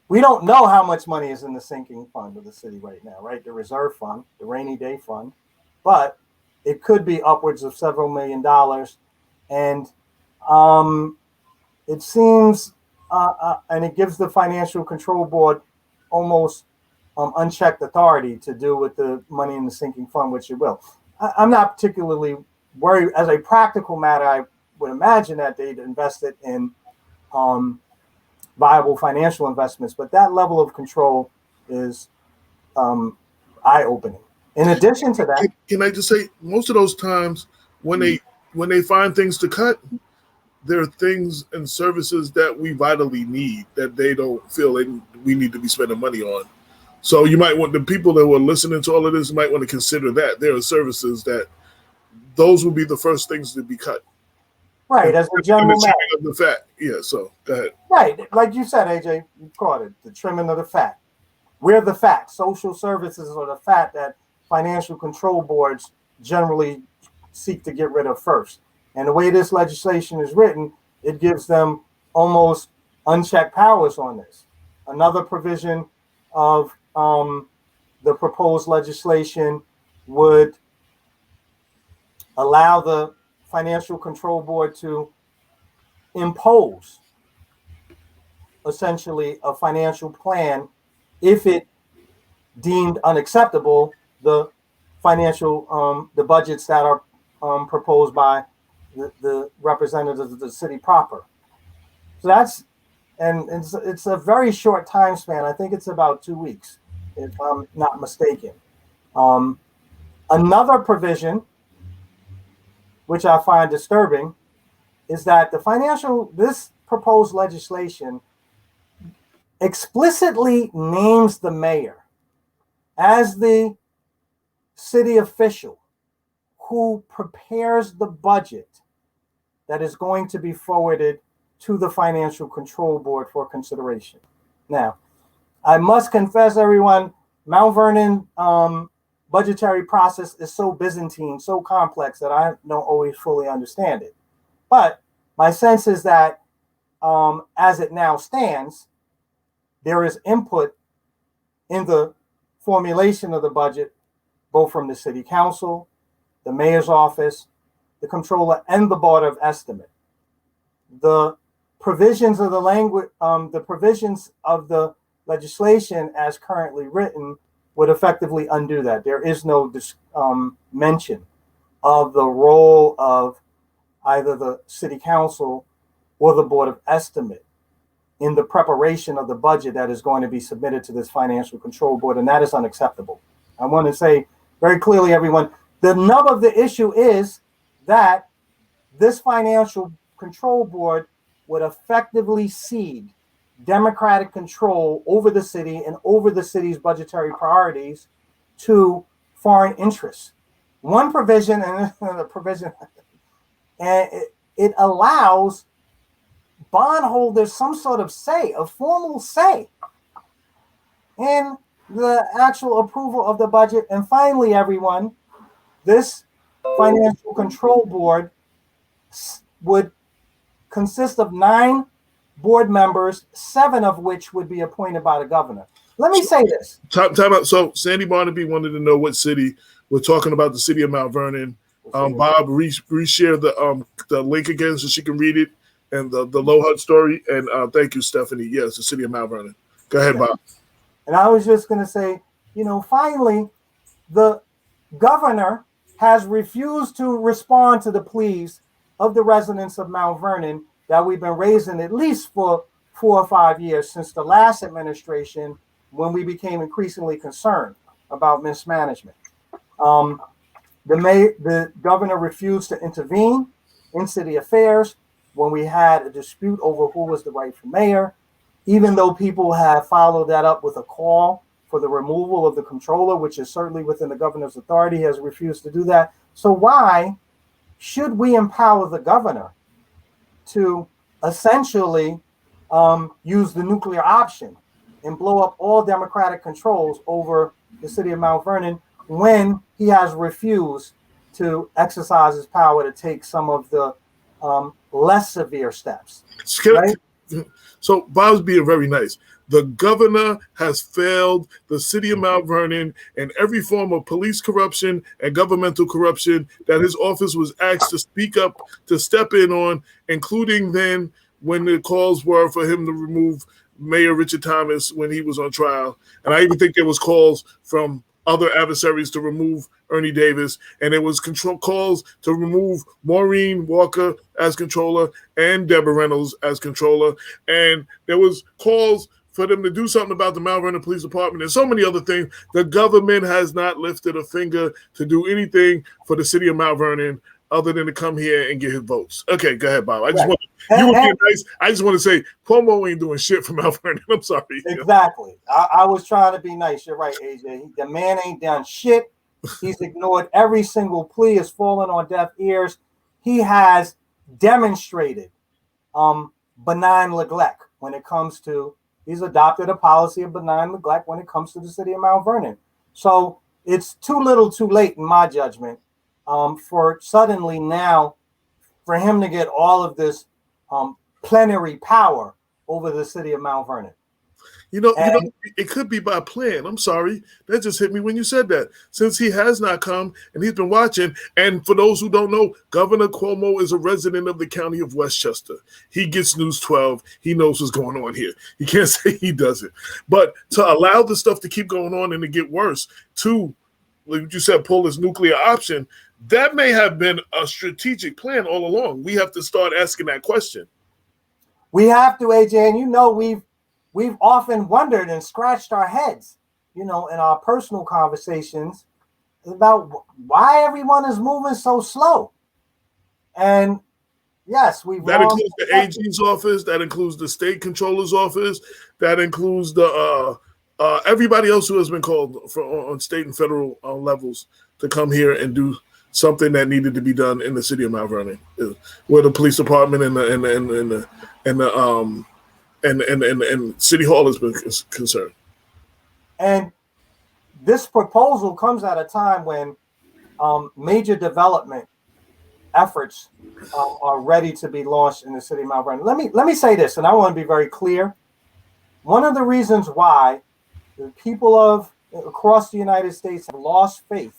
We don't know how much money is in the sinking fund of the city right now, right? The reserve fund, the rainy day fund, but it could be upwards of several $1 million. And it seems, and it gives the Financial Control Board almost unchecked authority to do with the money in the sinking fund, which it will. I'm not particularly worried. As a practical matter, I would imagine that they'd invest it in viable financial investments, but that level of control is eye-opening. In addition to that, can I just say, most of those times when they find things to cut, there are things and services that we vitally need that they don't feel we need to be spending money on. So you might want, the people that were listening to all of this might want to consider that there are services that those would be the first things to be cut. Right, as a general matter. Of the fat. Yeah, so go ahead. Right, like you said, AJ, you caught it, the trimming of the fat. we're the fat. Social services are the fat that financial control boards generally seek to get rid of first. And the way this legislation is written, it gives them almost unchecked powers on this. Another provision of the proposed legislation would allow the Financial Control Board to impose essentially a financial plan if it deemed unacceptable the the budgets that are proposed by the representatives of the city proper. So it's a very short time span. I think it's about 2 weeks, if I'm not mistaken. Another provision, which I find disturbing, is that this proposed legislation explicitly names the mayor as the city official who prepares the budget that is going to be forwarded to the Financial Control Board for consideration. Now, I must confess, everyone, Mount Vernon budgetary process is so Byzantine, so complex that I don't always fully understand it. But my sense is that as it now stands, there is input in the formulation of the budget, both from the city council, the mayor's office, the controller, and the board of estimate. The provisions of the legislation as currently written would effectively undo that. There is no mention of the role of either the city council or the board of estimate in the preparation of the budget that is going to be submitted to this Financial Control Board, and that is unacceptable. I want to say very clearly, everyone, the nub of the issue is that this Financial Control Board would effectively cede democratic control over the city and over the city's budgetary priorities to foreign interests. One provision, and the provision, and it allows bondholders some sort of say, a formal say in the actual approval of the budget. And finally, everyone, this Financial Control Board would consist of 9 board members, 7 of which would be appointed by the governor. Let me say this. Time out. So Sandy Barnaby wanted to know what city. We're talking about the city of Mount Vernon. Bob, reshare the link again so she can read it and the Low HUD story. And thank you, Stephanie. Yes, the city of Mount Vernon. Go ahead, Bob. And I was just going to say, finally, the governor has refused to respond to the pleas of the residents of Mount Vernon that we've been raising at least for 4 or 5 years since the last administration, when we became increasingly concerned about mismanagement. The governor refused to intervene in city affairs when we had a dispute over who was the rightful mayor, even though people have followed that up with a call for the removal of the controller, which is certainly within the governor's authority, has refused to do that. So why should we empower the governor to essentially use the nuclear option and blow up all democratic controls over the city of Mount Vernon when he has refused to exercise his power to take some of the less severe steps? Right? So Bob's being very nice. The governor has failed the city of Mount Vernon in every form of police corruption and governmental corruption that his office was asked to speak up, to step in on, including then when the calls were for him to remove Mayor Richard Thomas when he was on trial. And I even think there was calls from other adversaries to remove Ernie Davis, and it was calls to remove Maureen Walker as controller and Deborah Reynolds as controller, and there was calls for them to do something about the Mount Vernon Police Department and so many other things. The government has not lifted a finger to do anything for the city of Mount Vernon other than to come here and get his votes. Okay, go ahead, Bob. I just want nice. I just want to say Cuomo ain't doing shit for Mount Vernon. I'm sorry. Exactly. I was trying to be nice. You're right, AJ. The man ain't done shit. He's ignored every single plea. Has fallen on deaf ears. He has demonstrated benign neglect when it comes to he's adopted a policy of benign neglect when it comes to the city of Mount Vernon. So it's too little too late, in my judgment, for suddenly now for him to get all of this plenary power over the city of Mount Vernon. It could be by plan. I'm sorry. That just hit me when you said that. Since he has not come and he's been watching, and for those who don't know, Governor Cuomo is a resident of the county of Westchester. He gets News 12. He knows what's going on here. He can't say he doesn't. But to allow the stuff to keep going on and to get worse, to, like you said, pull this nuclear option, that may have been a strategic plan all along. We have to start asking that question. We have to, AJ, and we've often wondered and scratched our heads, in our personal conversations about why everyone is moving so slow. And yes, that includes the AG's office, that includes the state controller's office, that includes the everybody else who has been called on state and federal levels to come here and do something that needed to be done in the city of Mount Vernon, where the police department and City Hall has been concerned. And this proposal comes at a time when major development efforts are ready to be launched in the city of Mount Vernon. Let me say this, and I want to be very clear. One of the reasons why the people across the United States have lost faith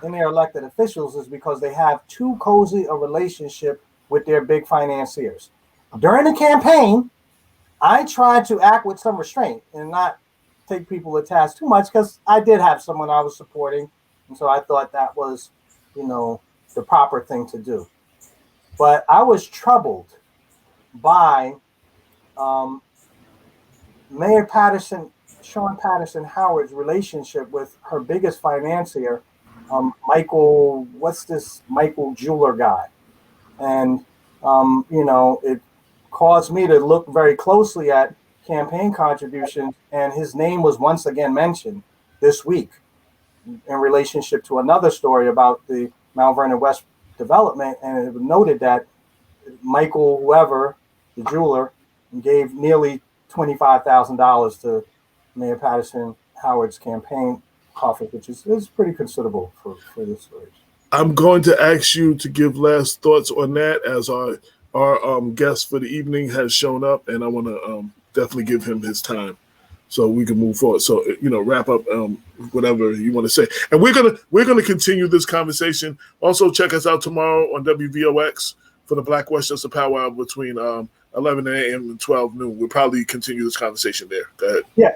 in their elected officials is because they have too cozy a relationship with their big financiers. During the campaign, I tried to act with some restraint and not take people to task too much, because I did have someone I was supporting, and so I thought that was, the proper thing to do. But I was troubled by Mayor Shaun Patterson Howard's relationship with her biggest financier, Michael Jeweler guy, and it caused me to look very closely at campaign contributions, and his name was once again mentioned this week in relationship to another story about the Mount Vernon West development, and it was noted that Michael, whoever, the jeweler, gave nearly $25,000 to Mayor Patterson Howard's campaign office, which is pretty considerable for this story. I'm going to ask you to give last thoughts on that, as our guest for the evening has shown up, and I want to definitely give him his time so we can move forward. So, wrap up whatever you want to say. And we're gonna continue this conversation. Also, check us out tomorrow on WVOX for the Black Westchester Powwow between 11 a.m. and 12 noon. We'll probably continue this conversation there. Go ahead. Yeah,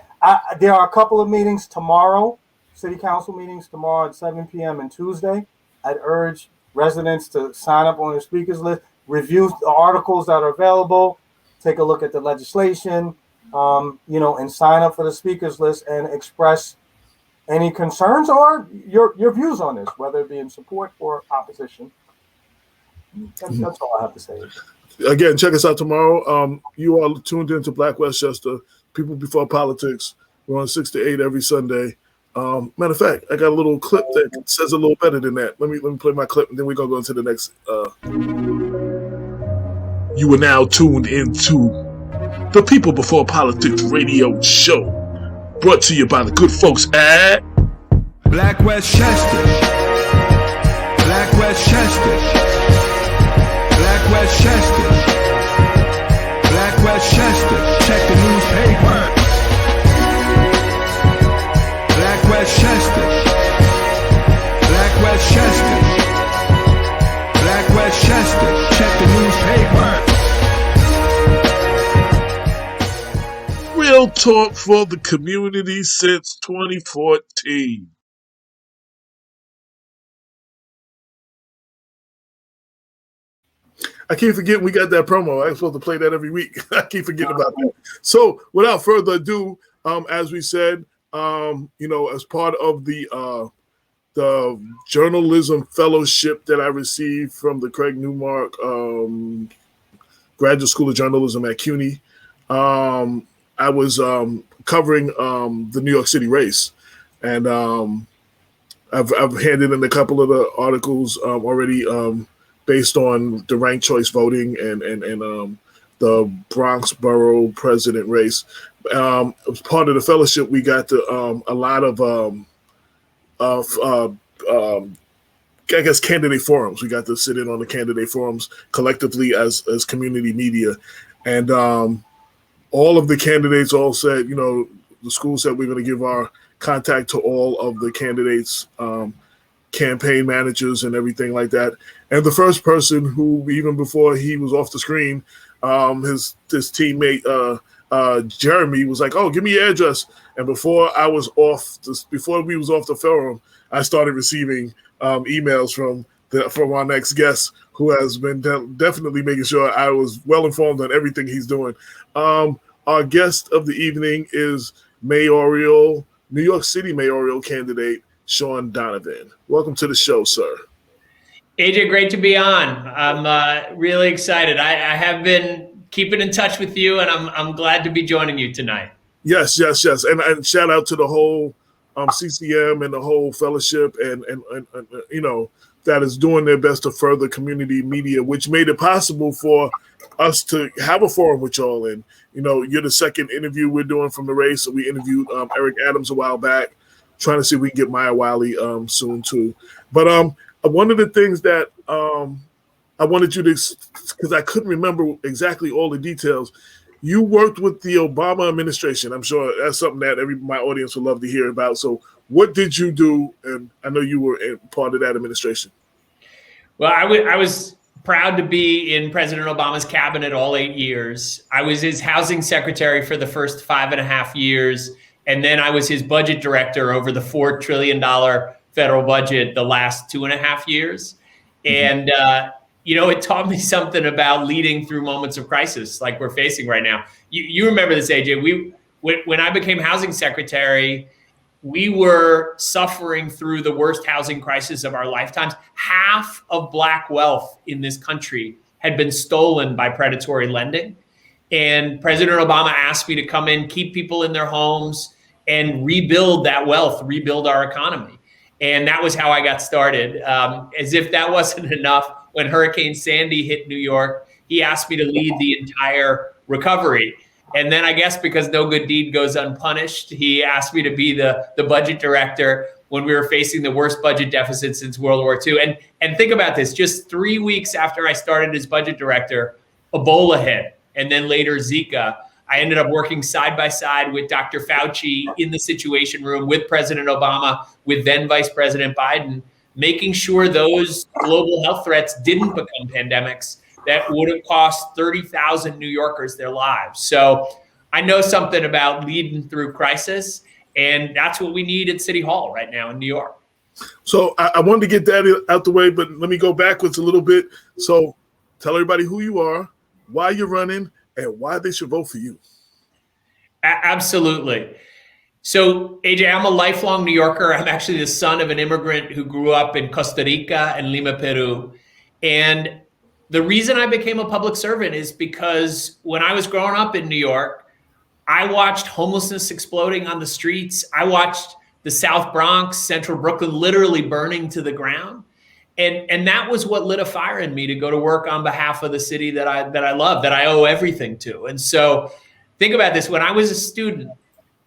there are a couple of meetings tomorrow, city council meetings tomorrow at 7 p.m. and Tuesday. I'd urge residents to sign up on the speakers list, review the articles that are available, take a look at the legislation, and sign up for the speakers list and express any concerns or your views on this, whether it be in support or opposition. That's all I have to say. Again, check us out tomorrow. You are tuned into Black Westchester, People Before Politics. We're on 6 to 8 every Sunday. Matter of fact, I got a little clip that says a little better than that. Let me play my clip, and then we're going to go into the next. You are now tuned into the People Before Politics radio show, brought to you by the good folks at Black Westchester. Black Westchester. Black Westchester. Black Westchester. Check the newspaper. Black Westchester. Black Westchester. Black Westchester. Check the newspaper. Real talk for the community since 2014. I keep forgetting we got that promo. I'm supposed to play that every week. I keep forgetting about that. So without further ado, as we said, as part of the journalism fellowship that I received from the Craig Newmark Graduate School of Journalism at CUNY, I was covering the New York City race, and I've handed in a couple of the articles already based on the ranked choice voting and the Bronx borough president race. As part of the fellowship, we got a lot of I guess candidate forums. We got to sit in on the candidate forums collectively as community media, and all of the candidates all said, the school said we're going to give our contact to all of the candidates, campaign managers, and everything like that. And the first person who, even before he was off the screen, his teammate Jeremy was like, "Oh, give me your address." And before we was off the forum, I started receiving emails from our next guest, who has been definitely making sure I was well informed on everything he's doing. Our guest of the evening is New York City mayoral candidate Shaun Donavon. Welcome to the show, sir. AJ, great to be on. I'm really excited. I have been keeping in touch with you, and I'm glad to be joining you tonight. Yes. And shout out to the whole CCM and the whole fellowship and that is doing their best to further community media, which made it possible for us to have a forum with y'all. And, you're the second interview we're doing from the race. So we interviewed Eric Adams a while back, trying to see if we can get Maya Wiley soon too. But one of the things that I wanted you to, because I couldn't remember exactly all the details, you worked with the Obama administration. I'm sure that's something that my audience would love to hear about. So what did you do? And I know you were part of that administration. Well, I was proud to be in President Obama's cabinet all 8 years. I was his housing secretary for the first 5.5 years. And then I was his budget director over the $4 trillion federal budget the last 2.5 years. And, it taught me something about leading through moments of crisis like we're facing right now. You remember this, AJ. When I became housing secretary, we were suffering through the worst housing crisis of our lifetimes. Half of Black wealth in this country had been stolen by predatory lending. And President Obama asked me to come in, keep people in their homes, and rebuild that wealth, rebuild our economy. And that was how I got started. As if that wasn't enough, when Hurricane Sandy hit New York, he asked me to lead the entire recovery. And then I guess because no good deed goes unpunished, he asked me to be the budget director when we were facing the worst budget deficit since World War II. And think about this, just 3 weeks after I started as budget director, Ebola hit, and then later Zika. I ended up working side by side with Dr. Fauci in the Situation Room with President Obama, with then Vice President Biden, making sure those global health threats didn't become pandemics that would have cost 30,000 New Yorkers their lives. So I know something about leading through crisis, and that's what we need at City Hall right now in New York. So I wanted to get that out the way, but let me go backwards a little bit. So tell everybody who you are, why you're running, and why they should vote for you. Absolutely. So, AJ, I'm a lifelong New Yorker. I'm actually the son of an immigrant who grew up in Costa Rica and Lima, Peru. And the reason I became a public servant is because when I was growing up in New York, I watched homelessness exploding on the streets. I watched the South Bronx, Central Brooklyn literally burning to the ground. And that was what lit a fire in me to go to work on behalf of the city that I love, that I owe everything to. And so think about this. When I was a student,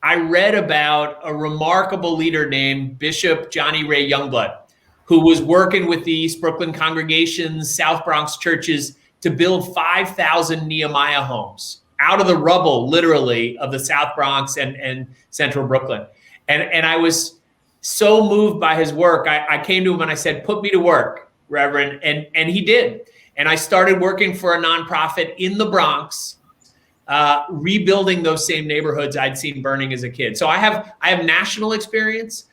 I read about a remarkable leader named Bishop Johnny Ray Youngblood, who was working with the East Brooklyn congregations, South Bronx churches to build 5,000 Nehemiah homes out of the rubble, literally, of the South Bronx and Central Brooklyn. And I was so moved by his work. I came to him and I said, "Put me to work, Reverend." And he did. And I started working for a nonprofit in the Bronx, rebuilding those same neighborhoods I'd seen burning as a kid. So I have national experience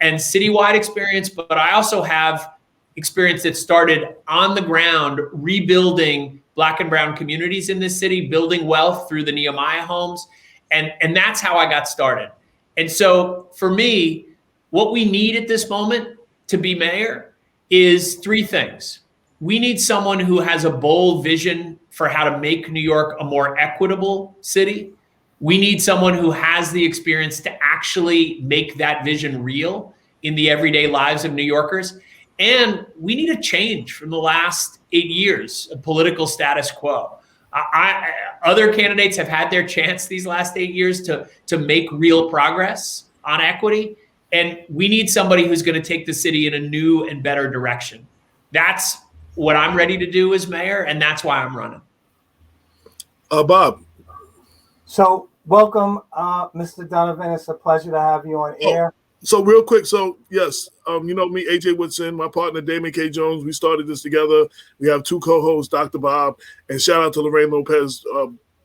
and citywide experience, but I also have experience that started on the ground, rebuilding Black and brown communities in this city, building wealth through the Nehemiah homes. And that's how I got started. And so for me, what we need at this moment to be mayor is three things. We need someone who has a bold vision for how to make New York a more equitable city. We need someone who has the experience to actually make that vision real in the everyday lives of New Yorkers. And we need a change from the last 8 years of political status quo. Other candidates have had their chance these last 8 years to make real progress on equity. And we need somebody who's going to take the city in a new and better direction. That's what I'm ready to do as mayor, and that's why I'm running. Bob. So welcome, Mr. Donavon. It's a pleasure to have you on air. So real quick, so yes, you know me, AJ Woodson, my partner Damon K. Jones. We started this together. We have two co-hosts, Dr. Bob, and shout out to Lorraine Lopez.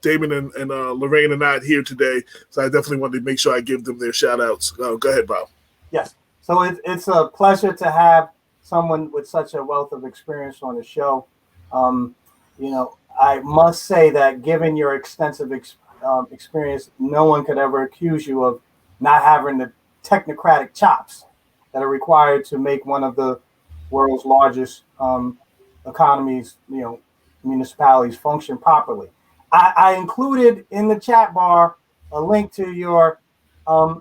Damon and Lorraine are not here today, so I definitely wanted to make sure I give them their shout outs. Go ahead, Bob. Yes. So it's a pleasure to have someone with such a wealth of experience on the show. You know, I must say that given your extensive experience, no one could ever accuse you of not having the technocratic chops that are required to make one of the world's largest economies, you know, municipalities function properly. I included in the chat bar a link to your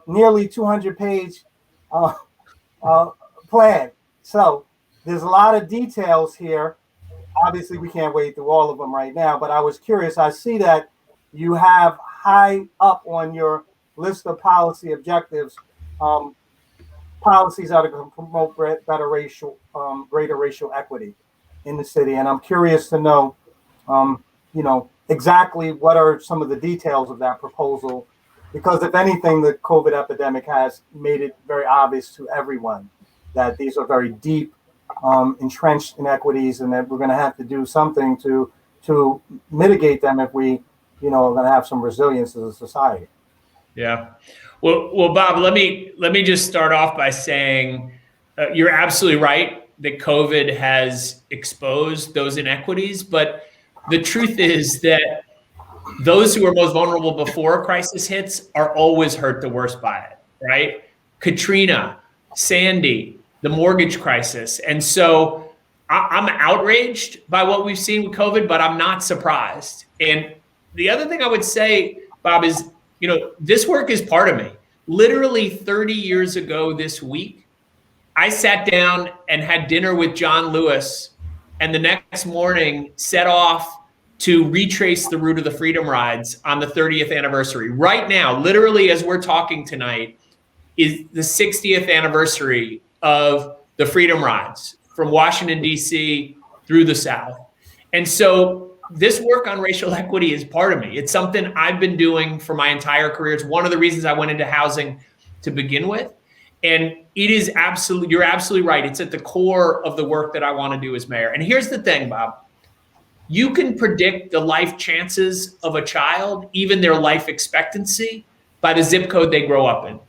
nearly 200-page plan. So there's a lot of details here. Obviously, we can't wade through all of them right now, but I was curious. I see that you have high up on your list of policy objectives, policies that are going to promote greater racial equity in the city. And I'm curious to know, you know, exactly what are some of the details of that proposal, because if anything, the COVID epidemic has made it very obvious to everyone that these are very deep, entrenched inequities, and that we're going to have to do something to mitigate them if we, you know, are going to have some resilience as a society. Yeah. Well, Bob, let me just start off by saying you're absolutely right that COVID has exposed those inequities, but the truth is that those who are most vulnerable before a crisis hits are always hurt the worst by it, right? Katrina, Sandy, the mortgage crisis. And so I'm outraged by what we've seen with COVID, but I'm not surprised. And the other thing I would say, Bob, is, you know, this work is part of me. Literally 30 years ago this week, I sat down and had dinner with John Lewis, and the next morning set off to retrace the route of the Freedom Rides on the 30th anniversary. Right now, literally as we're talking tonight, is the 60th anniversary of the Freedom Rides from Washington, D.C. through the South. And so this work on racial equity is part of me. It's something I've been doing for my entire career. It's one of the reasons I went into housing to begin with. And it is absolutely, you're absolutely right. It's at the core of the work that I want to do as mayor. And here's the thing, Bob. You can predict the life chances of a child, even their life expectancy, by the zip code they grow up in.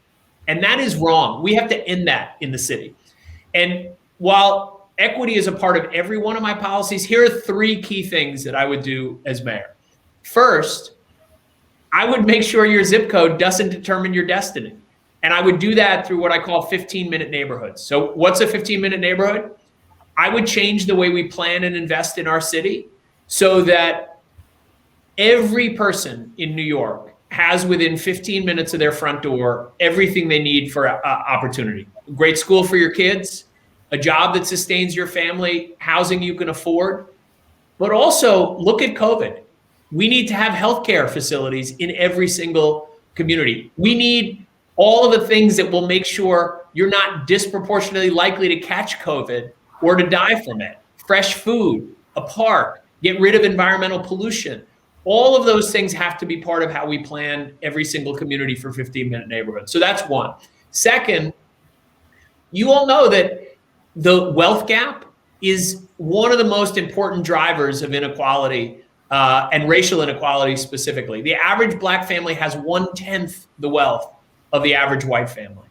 And that is wrong. We have to end that in the city. And while equity is a part of every one of my policies, here are three key things that I would do as mayor. First, I would make sure your zip code doesn't determine your destiny. And I would do that through what I call 15-minute neighborhoods. So what's a 15-minute neighborhood? I would change the way we plan and invest in our city so that every person in New York has within 15 minutes of their front door everything they need for opportunity. A great school for your kids, a job that sustains your family, housing you can afford. But also look at COVID. We need to have healthcare facilities in every single community. We need all of the things that will make sure you're not disproportionately likely to catch COVID or to die from it. Fresh food, a park, get rid of environmental pollution. All of those things have to be part of how we plan every single community for 15-minute neighborhoods. So that's one. Second, you all know that the wealth gap is one of the most important drivers of inequality and racial inequality specifically. The average Black family has 1/10 the wealth of the average white family.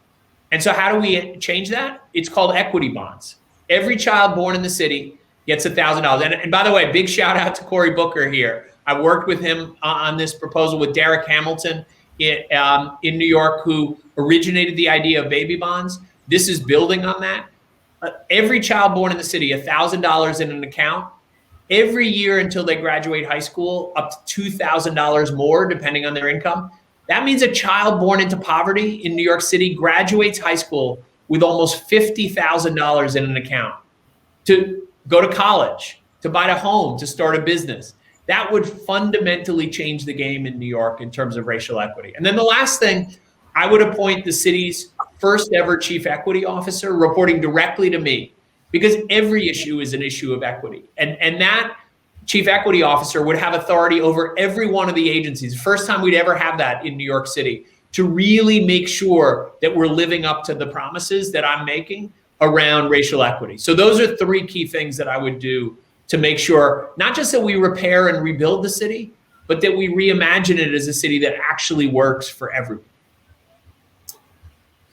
And so how do we change that? It's called equity bonds. Every child born in the city gets $1,000. And by the way, big shout out to Cory Booker here. I worked with him on this proposal with Derek Hamilton in New York, who originated the idea of baby bonds. This is building on that. Every child born in the city, $1,000 in an account. Every year until they graduate high school, up to $2,000 more, depending on their income. That means a child born into poverty in New York City graduates high school with almost $50,000 in an account to go to college, to buy a home, to start a business. That would fundamentally change the game in New York in terms of racial equity. And then the last thing, I would appoint the city's first ever chief equity officer reporting directly to me, because every issue is an issue of equity. And that chief equity officer would have authority over every one of the agencies. First time we'd ever have that in New York City, to really make sure that we're living up to the promises that I'm making around racial equity. So those are three key things that I would do to make sure, not just that we repair and rebuild the city, but that we reimagine it as a city that actually works for everyone.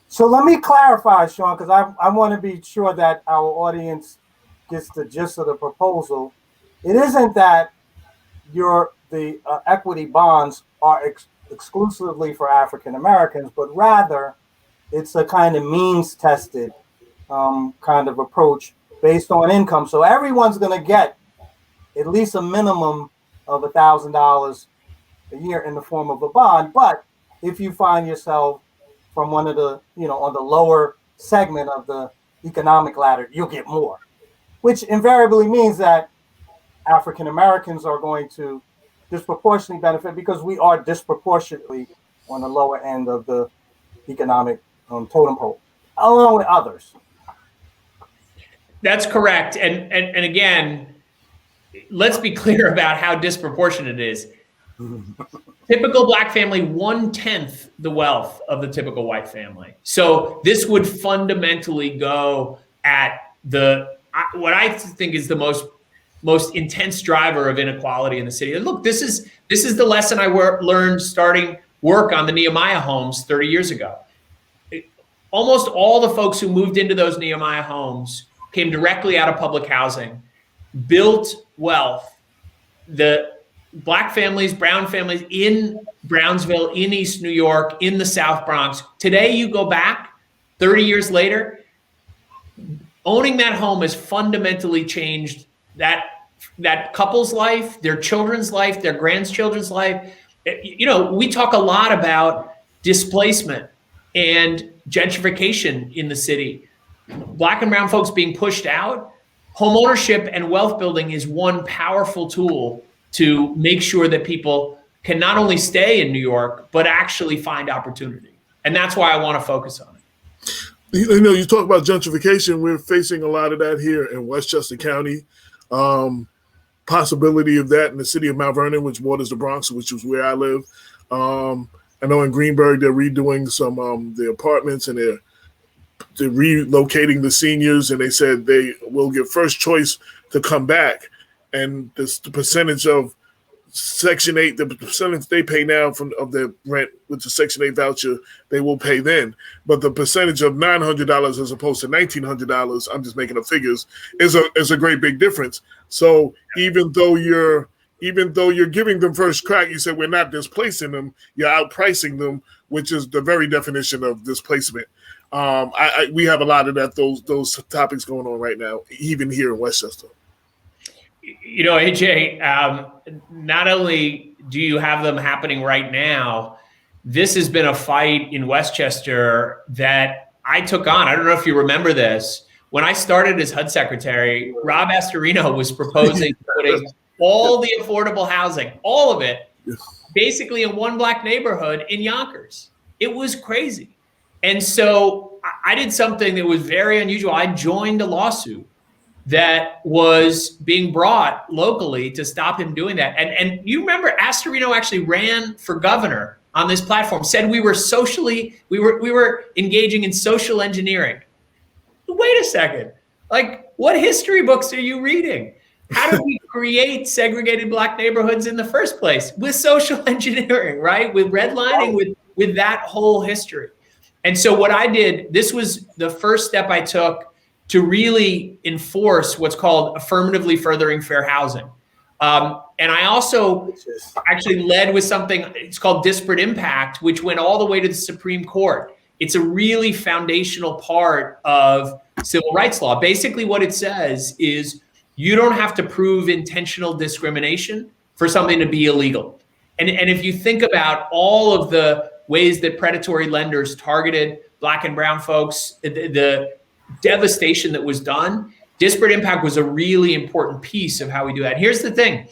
So let me clarify, Shaun, because I want to be sure that our audience gets the gist of the proposal. It isn't that the equity bonds are exclusively for African Americans, but rather it's a kind of means tested kind of approach based on income. So everyone's going to get at least a minimum of $1,000 a year in the form of a bond. But if you find yourself from one of the, on the lower segment of the economic ladder, you'll get more, which invariably means that African Americans are going to disproportionately benefit, because we are disproportionately on the lower end of the economic totem pole, along with others. That's correct. And again, let's be clear about how disproportionate it is. Typical Black family, 1/10 the wealth of the typical white family. So this would fundamentally go at what I think is the most intense driver of inequality in the city. And look, this is the lesson I learned starting work on the Nehemiah homes 30 years ago. Almost all the folks who moved into those Nehemiah homes came directly out of public housing, built wealth. The Black families, brown families in Brownsville, in East New York, in the South Bronx. Today, you go back 30 years later, owning that home has fundamentally changed that couple's life, their children's life, their grandchildren's life. We talk a lot about displacement and gentrification in the city. Black and brown folks being pushed out. Home ownership and wealth building is one powerful tool to make sure that people can not only stay in New York, but actually find opportunity. And that's why I want to focus on it. You talk about gentrification. We're facing a lot of that here in Westchester County. Possibility of that in the city of Mount Vernon, which borders the Bronx, which is where I live. I know in Greenburgh, they're redoing some the apartments, and they're relocating the seniors, and they said they will get first choice to come back. And the percentage of Section 8, the percentage they pay now of their rent with the Section 8 voucher, they will pay then. But the percentage of $900 as opposed to $1,900, I'm just making up figures, is a great big difference. So even though you're giving them first crack, you said we're not displacing them, you're outpricing them, which is the very definition of displacement. We have a lot of those topics going on right now, even here in Westchester. AJ, not only do you have them happening right now, this has been a fight in Westchester that I took on. I don't know if you remember this. When I started as HUD secretary, Rob Astorino was proposing putting all the affordable housing, all of it, basically in one Black neighborhood in Yonkers. It was crazy. And so I did something that was very unusual. I joined a lawsuit that was being brought locally to stop him doing that. And you remember Astorino actually ran for governor on this platform, said we were engaging in social engineering. Wait a second. Like, what history books are you reading? How did we create segregated Black neighborhoods in the first place? With social engineering, right? With redlining, with that whole history. And so what I did, this was the first step I took to really enforce what's called affirmatively furthering fair housing. And I also actually led with something, it's called disparate impact, which went all the way to the Supreme Court. It's a really foundational part of civil rights law. Basically what it says is you don't have to prove intentional discrimination for something to be illegal. And if you think about all of the ways that predatory lenders targeted Black and brown folks, the devastation that was done, disparate impact was a really important piece of how we do that. Here's the thing.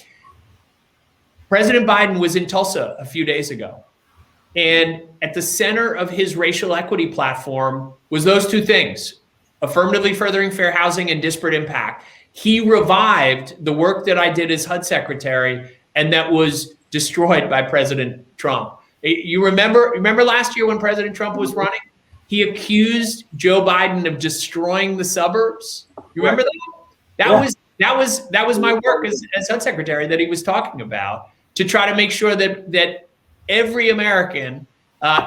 President Biden was in Tulsa a few days ago. And at the center of his racial equity platform was those two things: affirmatively furthering fair housing and disparate impact. He revived the work that I did as HUD secretary and that was destroyed by President Trump. You remember last year when President Trump was running, he accused Joe Biden of destroying the suburbs. You remember that? That was my work as HUD secretary that he was talking about, to try to make sure that every American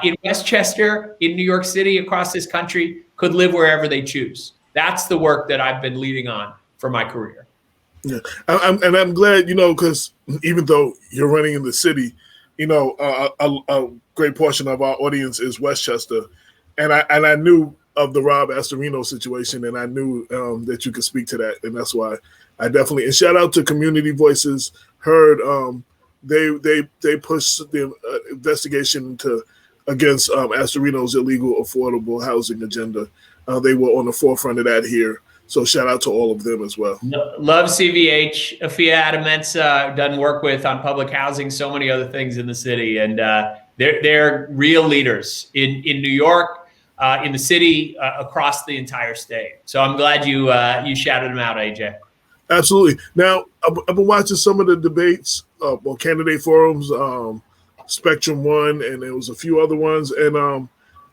in Westchester, in New York City, across this country could live wherever they choose. That's the work that I've been leading on for my career. Yeah, I'm glad, because even though you're running in the city, a great portion of our audience is Westchester, and I knew of the Rob Astorino situation, and I knew that you could speak to that, and that's why I definitely, and shout out to Community Voices. Heard they pushed the investigation against Astorino's illegal affordable housing agenda. They were on the forefront of that here. So shout out to all of them as well. Love CVH. Afia Adamensa done work with on public housing, so many other things in the city. And they're real leaders in New York, in the city, across the entire state. So I'm glad you shouted them out, AJ. Absolutely. Now, I've been watching some of the debates on candidate forums, Spectrum One, and there was a few other ones, and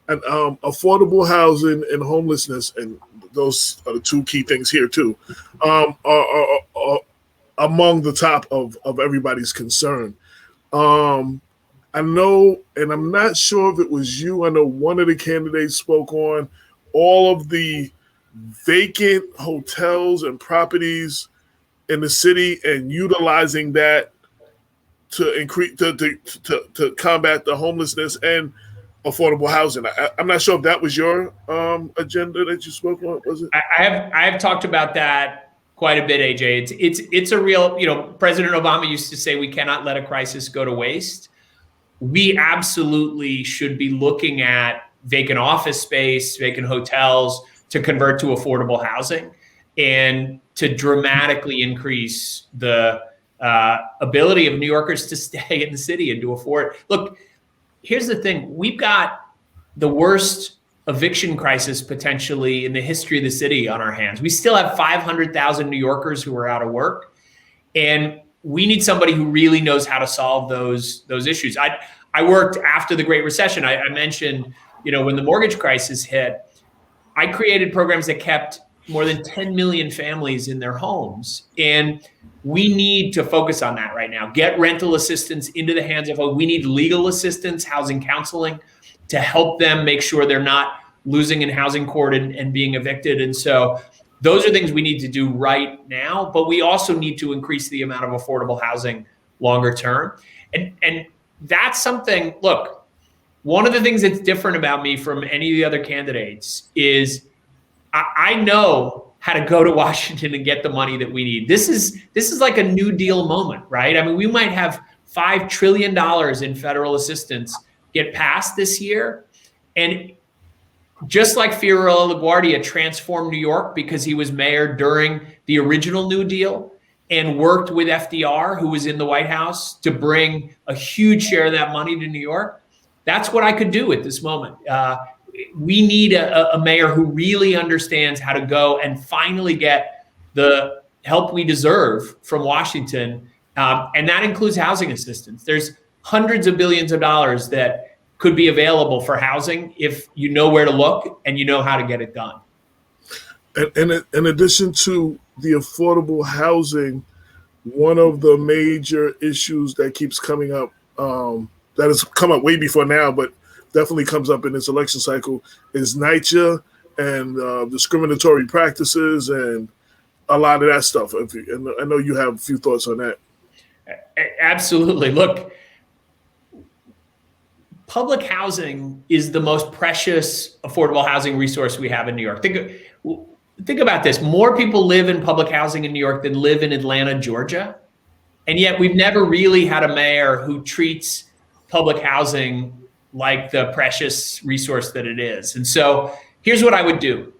affordable housing and homelessness, and those are the two key things here too, are among the top of everybody's concern. I know, and I'm not sure if it was you, I know one of the candidates spoke on all of the vacant hotels and properties in the city and utilizing that to increase to combat the homelessness and affordable housing. I'm not sure if that was your agenda that you spoke on. Was it? I have talked about that quite a bit, AJ. It's a real, President Obama used to say we cannot let a crisis go to waste. We absolutely should be looking at vacant office space, vacant hotels to convert to affordable housing and to dramatically increase the ability of New Yorkers to stay in the city and to afford. Look, here's the thing. We've got the worst eviction crisis potentially in the history of the city on our hands. We still have 500,000 New Yorkers who are out of work, and we need somebody who really knows how to solve those issues. I worked after the Great Recession. I mentioned, when the mortgage crisis hit, I created programs that kept more than 10 million families in their homes. And we need to focus on that right now. Get rental assistance into the hands of folks. We need legal assistance, housing counseling to help them make sure they're not losing in housing court and being evicted. And so those are things we need to do right now, but we also need to increase the amount of affordable housing longer term. And that's something, look, one of the things that's different about me from any of the other candidates is I know how to go to Washington and get the money that we need. This is like a New Deal moment, right? I mean, we might have $5 trillion in federal assistance get passed this year. And just like Fiorello LaGuardia transformed New York because he was mayor during the original New Deal and worked with FDR, who was in the White House, to bring a huge share of that money to New York. That's what I could do at this moment. We need a mayor who really understands how to go and finally get the help we deserve from Washington. And that includes housing assistance. There's hundreds of billions of dollars that could be available for housing if you know where to look and you know how to get it done. And in addition to the affordable housing, one of the major issues that keeps coming up, that has come up way before now, but definitely comes up in this election cycle, is NYCHA and discriminatory practices and a lot of that stuff. And I know you have a few thoughts on that. Absolutely. Look, public housing is the most precious affordable housing resource we have in New York. Think about this. More people live in public housing in New York than live in Atlanta, Georgia. And yet we've never really had a mayor who treats public housing like the precious resource that it is. And so here's what I would do.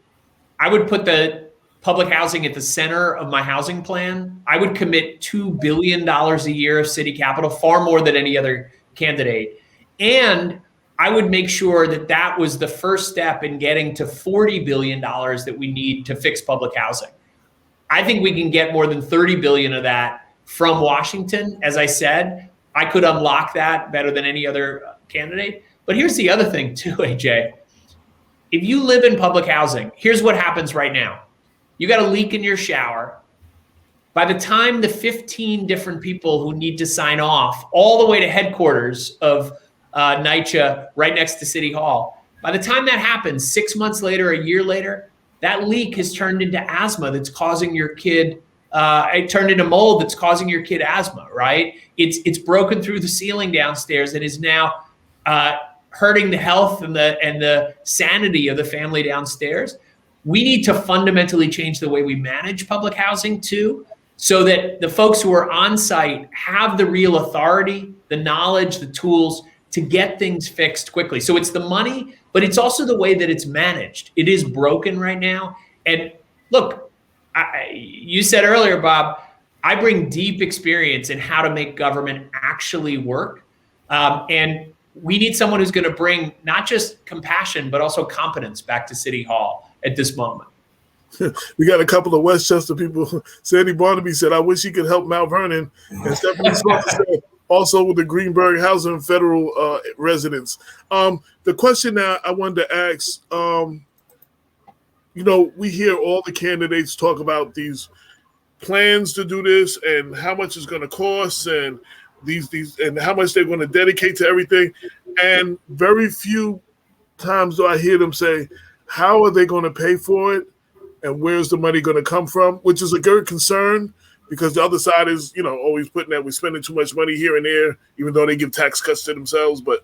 I would put the public housing at the center of my housing plan, I would commit $2 billion a year of city capital, far more than any other candidate. And I would make sure that that was the first step in getting to $40 billion that we need to fix public housing. I think we can get more than 30 billion of that from Washington. As I said, I could unlock that better than any other candidate. But here's the other thing too, AJ. If you live in public housing, here's what happens right now. You got a leak in your shower. By the time the 15 different people who need to sign off all the way to headquarters of NYCHA right next to City Hall, by the time that happens, 6 months later, a year later, that leak has turned into asthma that's causing your kid, it turned into mold that's causing your kid asthma, right? It's broken through the ceiling downstairs and is now hurting the health and the sanity of the family downstairs. We need to fundamentally change the way we manage public housing too, so that the folks who are on site have the real authority, the knowledge, the tools to get things fixed quickly. So it's the money, but it's also the way that it's managed. It is broken right now. And look, you said earlier, Bob, I bring deep experience in how to make government actually work. And we need someone who's going to bring not just compassion, but also competence back to City Hall at this moment. We got a couple of Westchester people. Sandy Barnaby said, I wish he could help Mount Vernon. And Stephanie Slaughter said, also with the Greenberg Housing Federal residents. The question that I wanted to ask, we hear all the candidates talk about these plans to do this and how much it's going to cost and these and how much they're going to dedicate to everything. And very few times do I hear them say, how are they going to pay for it? And where's the money going to come from? Which is a good concern, because the other side is, always putting that we're spending too much money here and there, even though they give tax cuts to themselves. But,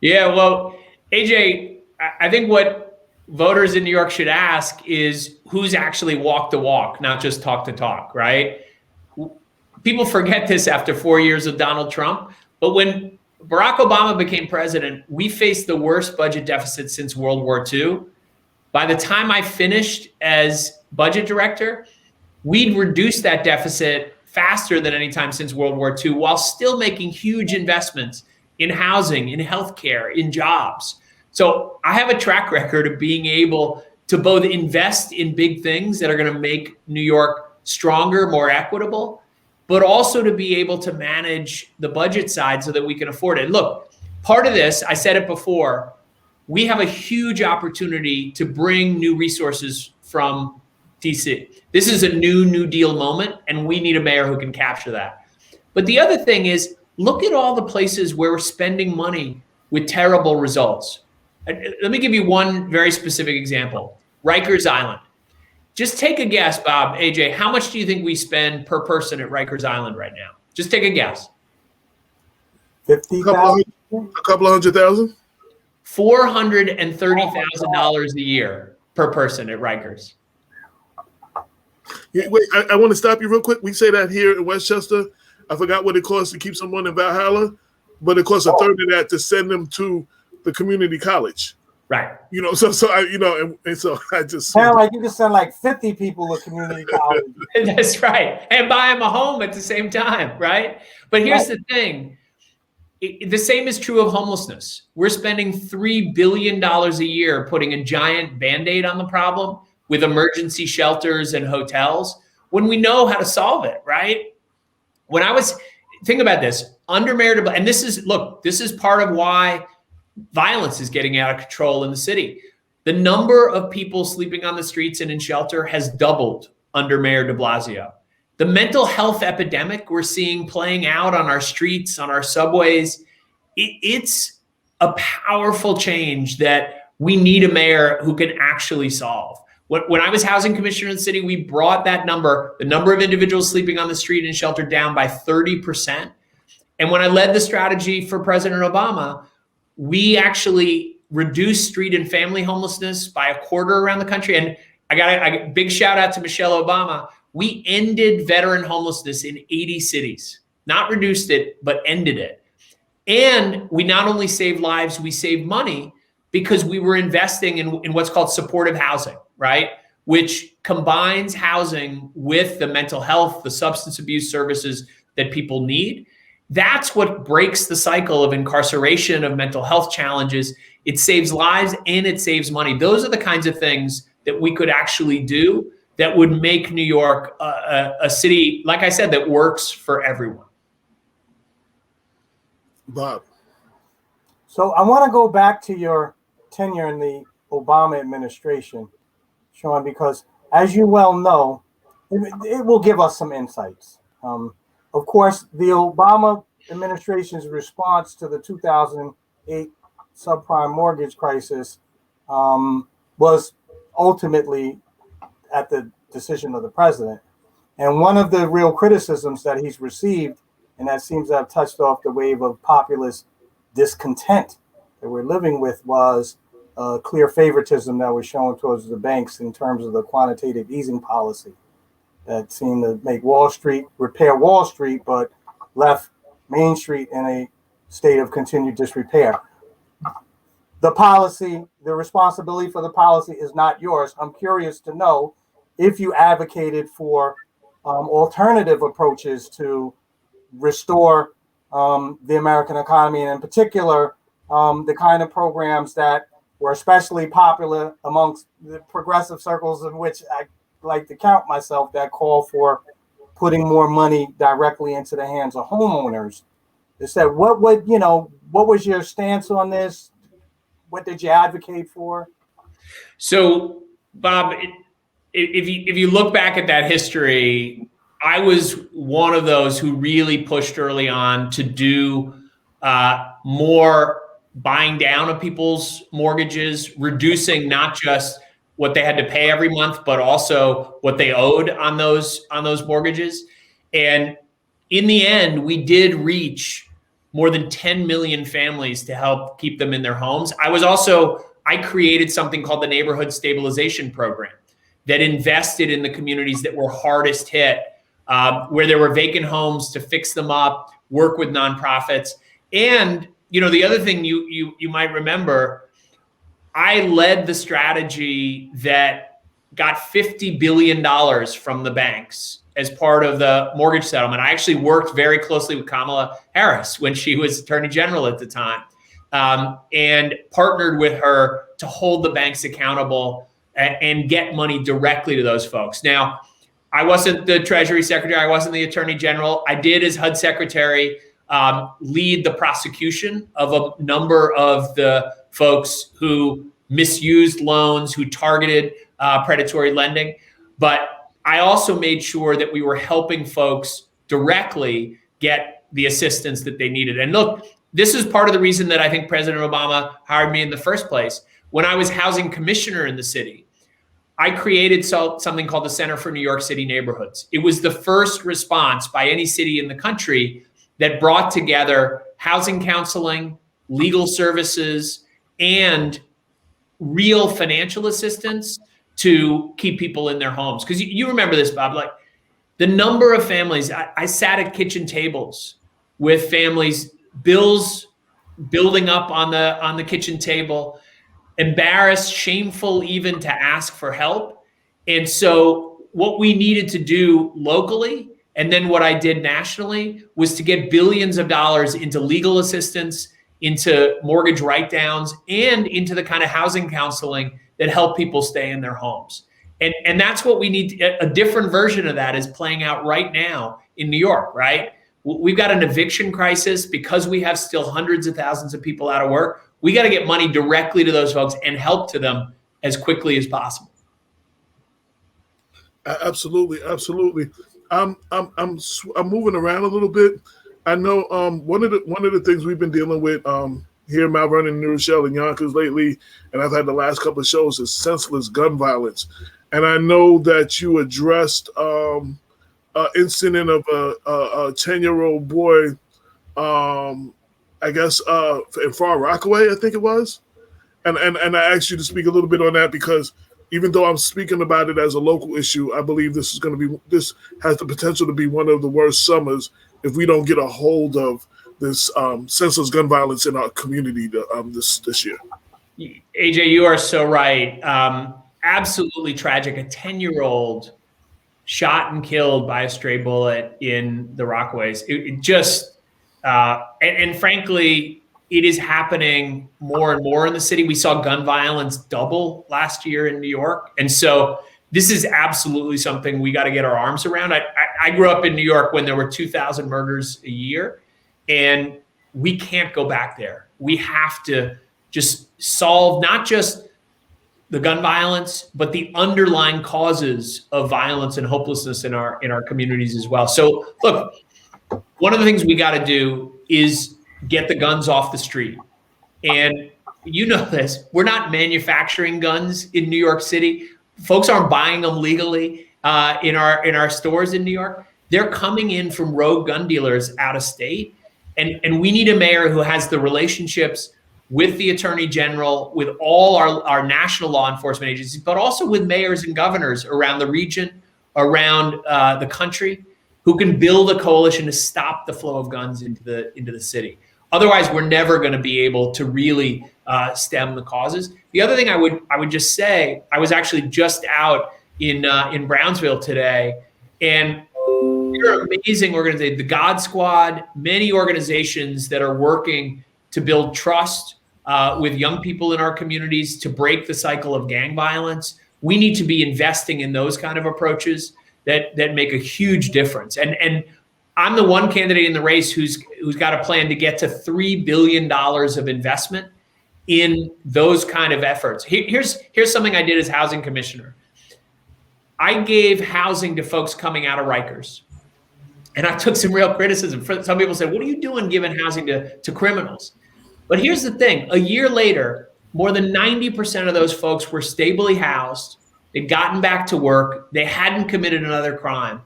Yeah, well, AJ, I think what voters in New York should ask is who's actually walked the walk, not just talk the talk, right? People forget this after 4 years of Donald Trump. But when Barack Obama became president, we faced the worst budget deficit since World War II. By the time I finished as budget director, we'd reduced that deficit faster than any time since World War II, while still making huge investments in housing, in healthcare, in jobs. So I have a track record of being able to both invest in big things that are going to make New York stronger, more equitable, but also to be able to manage the budget side so that we can afford it. Look, part of this, I said it before, we have a huge opportunity to bring new resources from DC. This is a New Deal moment, and we need a mayor who can capture that. But the other thing is, look at all the places where we're spending money with terrible results. Let me give you one very specific example. Rikers Island. Just take a guess, Bob, AJ, how much do you think we spend per person at Rikers Island right now? Just take a guess. 50,000? A couple of $100,000? $430,000 a year per person at Rikers. Yeah, wait, I want to stop you real quick. We say that here in Westchester. I forgot what it costs to keep someone in Valhalla, but it costs a third of that to send them to the community college. Right. So I just sound like you just send like 50 people to community college. That's right. And buy them a home at the same time, right? But here's the thing. The same is true of homelessness. We're spending $3 billion a year putting a giant Band-Aid on the problem with emergency shelters and hotels when we know how to solve it, right? Think about this, under Mayor de Blasio, and this is part of why violence is getting out of control in the city. The number of people sleeping on the streets and in shelter has doubled under Mayor de Blasio. The mental health epidemic we're seeing playing out on our streets, on our subways, it's a powerful change that we need a mayor who can actually solve. When I was housing commissioner in the city, we brought the number of individuals sleeping on the street and shelter down by 30%. And when I led the strategy for President Obama, we actually reduced street and family homelessness by a quarter around the country. And I got a big shout out to Michelle Obama. We ended veteran homelessness in 80 cities, not reduced it, but ended it. And we not only saved lives, we saved money because we were investing in what's called supportive housing, right? Which combines housing with the mental health, the substance abuse services that people need. That's what breaks the cycle of incarceration, of mental health challenges. It saves lives and it saves money. Those are the kinds of things that we could actually do that would make New York a city, like I said, that works for everyone. Bob. So I want to go back to your tenure in the Obama administration, Shaun, because as you well know, it will give us some insights. Of course, the Obama administration's response to the 2008 subprime mortgage crisis was ultimately at the decision of the president. And one of the real criticisms that he's received, and that seems to have touched off the wave of populist discontent that we're living with, was clear favoritism that was shown towards the banks in terms of the quantitative easing policy that seemed to make Wall Street repair Wall Street, but left Main Street in a state of continued disrepair. The policy, the responsibility for the policy is not yours. I'm curious to know if you advocated for alternative approaches to restore the American economy, and in particular, the kind of programs that were especially popular amongst the progressive circles in which I like to count myself, that call for putting more money directly into the hands of homeowners. They said, what was your stance on this? What did you advocate for? So, Bob, if you look back at that history, I was one of those who really pushed early on to do more buying down of people's mortgages, reducing not just what they had to pay every month, but also what they owed on those mortgages. And in the end, we did reach more than 10 million families to help keep them in their homes. I created something called the Neighborhood Stabilization Program that invested in the communities that were hardest hit, where there were vacant homes, to fix them up, work with nonprofits. And the other thing you might remember, I led the strategy that got $50 billion from the banks as part of the mortgage settlement. I actually worked very closely with Kamala Harris when she was Attorney General at the time, and partnered with her to hold the banks accountable and get money directly to those folks. Now, I wasn't the Treasury Secretary. I wasn't the Attorney General. I did, as HUD Secretary, lead the prosecution of a number of the folks who misused loans, who targeted predatory lending. But I also made sure that we were helping folks directly get the assistance that they needed. And look, this is part of the reason that I think President Obama hired me in the first place. When I was housing commissioner in the city, I created something called the Center for New York City Neighborhoods. It was the first response by any city in the country that brought together housing counseling, legal services, and real financial assistance to keep people in their homes. Because you remember this, Bob, like the number of families, I sat at kitchen tables with families, bills building up on the kitchen table, embarrassed, shameful even to ask for help. And so what we needed to do locally, and then what I did nationally, was to get billions of dollars into legal assistance, into mortgage write-downs, and into the kind of housing counseling that help people stay in their homes. And that's what we need. A different version of that is playing out right now in New York, right? We've got an eviction crisis because we have still hundreds of thousands of people out of work. We got to get money directly to those folks and help to them as quickly as possible. Absolutely. I'm moving around a little bit. I know one of the things we've been dealing with here in Mount Vernon, New Rochelle, and Yonkers lately, and I've had the last couple of shows, is senseless gun violence. And I know that you addressed an incident of a 10-year-old boy, I guess in Far Rockaway, I think it was. And I asked you to speak a little bit on that because even though I'm speaking about it as a local issue, I believe this has the potential to be one of the worst summers if we don't get a hold of this senseless gun violence in our community this year. AJ, you are so right. Absolutely tragic. A 10-year-old shot and killed by a stray bullet in the Rockaways. It just, and frankly, it is happening more and more in the city. We saw gun violence double last year in New York. And so this is absolutely something we got to get our arms around. I grew up in New York when there were 2,000 murders a year, and we can't go back there. We have to just solve not just the gun violence, but the underlying causes of violence and hopelessness in our communities as well. So look, one of the things we got to do is get the guns off the street. And you know this, we're not manufacturing guns in New York City. Folks aren't buying them legally in our stores in New York. They're coming in from rogue gun dealers out of state. And we need a mayor who has the relationships with the attorney general, with all our national law enforcement agencies, but also with mayors and governors around the region, around the country, who can build a coalition to stop the flow of guns into the city. Otherwise, we're never going to be able to really stem the causes. The other thing I would just say, I was actually just out in Brownsville today, and there are amazing organizations, the God Squad, many organizations that are working to build trust with young people in our communities to break the cycle of gang violence. We need to be investing in those kind of approaches that make a huge difference. And I'm the one candidate in the race who's got a plan to get to $3 billion of investment in those kind of efforts. Here's something I did as housing commissioner. I gave housing to folks coming out of Rikers. And I took some real criticism. Some people said, what are you doing giving housing to criminals? But here's the thing. A year later, more than 90% of those folks were stably housed. They'd gotten back to work. They hadn't committed another crime.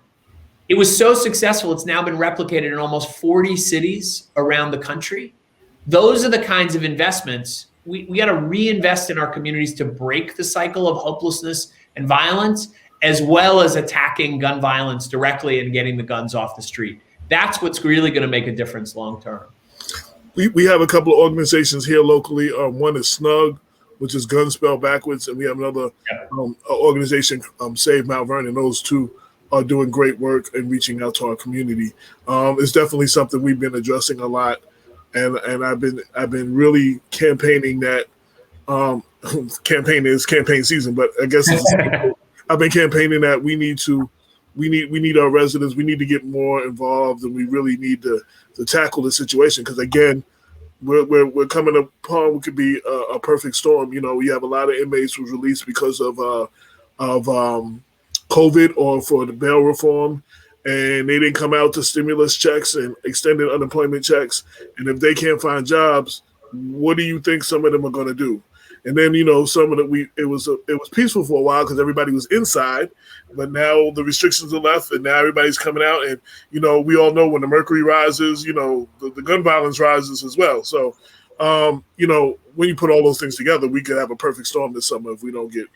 It was so successful, it's now been replicated in almost 40 cities around the country. Those are the kinds of investments we got to reinvest in our communities to break the cycle of hopelessness and violence, as well as attacking gun violence directly and getting the guns off the street. That's what's really going to make a difference long term. We have a couple of organizations here locally. One is SNUG, which is gun spelled backwards, and we have another organization, Save Mount Vernon. Those two are doing great work and reaching out to our community. It's definitely something we've been addressing a lot, and I've been really campaigning that. Campaign is campaign season, but I guess I've been campaigning that we need our residents. We need to get more involved, and we really need to tackle the situation, because again, we're coming upon what could be a perfect storm. You know, we have a lot of inmates who's released because of COVID or for the bail reform, and they didn't come out to stimulus checks and extended unemployment checks. And if they can't find jobs, what do you think some of them are going to do? And then, you know, some of it was peaceful for a while because everybody was inside, but now the restrictions are left, and now everybody's coming out. And, you know, we all know when the mercury rises, you know, the gun violence rises as well. So, you know, when you put all those things together, we could have a perfect storm this summer if we don't get.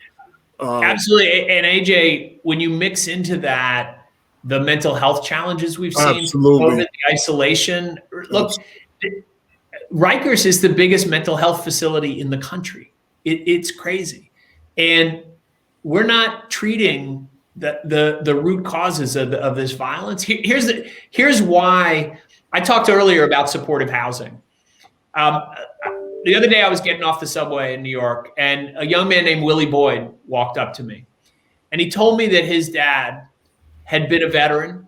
Absolutely. And AJ, when you mix into that the mental health challenges we've seen, COVID, the isolation, look, Rikers is the biggest mental health facility in the country. It's crazy. And we're not treating the root causes of this violence. Here's why. I talked earlier about supportive housing. The other day I was getting off the subway in New York, and a young man named Willie Boyd walked up to me, and he told me that his dad had been a veteran,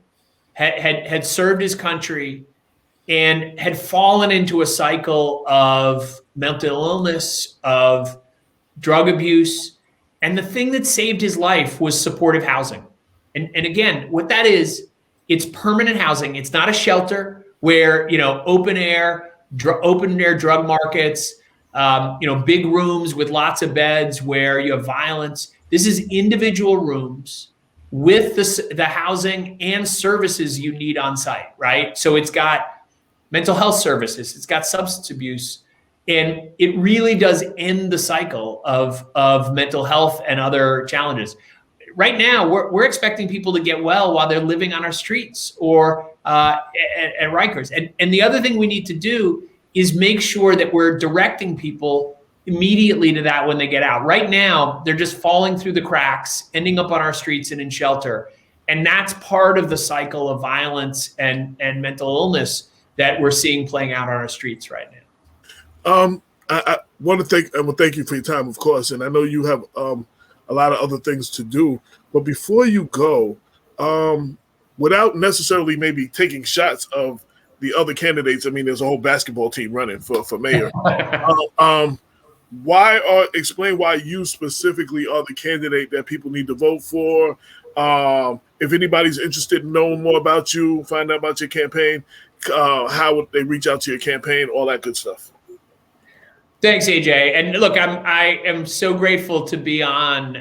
had served his country, and had fallen into a cycle of mental illness, of drug abuse. And the thing that saved his life was supportive housing. And again, what that is, it's permanent housing. It's not a shelter where, you know, open air drug markets, you know, big rooms with lots of beds where you have violence. This is individual rooms with the housing and services you need on site, right? So it's got mental health services, it's got substance abuse, and it really does end the cycle of mental health and other challenges. Right now, we're expecting people to get well while they're living on our streets or at Rikers. And the other thing we need to do is make sure that we're directing people immediately to that when they get out. Right now, they're just falling through the cracks, ending up on our streets and in shelter. And that's part of the cycle of violence and mental illness that we're seeing playing out on our streets right now. I want to thank you for your time, of course, and I know you have a lot of other things to do. But before you go, without necessarily maybe taking shots of the other candidates, I mean, there's a whole basketball team running for mayor. Explain why you specifically are the candidate that people need to vote for. If anybody's interested in knowing more about you, find out about your campaign, how would they reach out to your campaign, all that good stuff. Thanks, AJ. And look, I am so grateful to be on.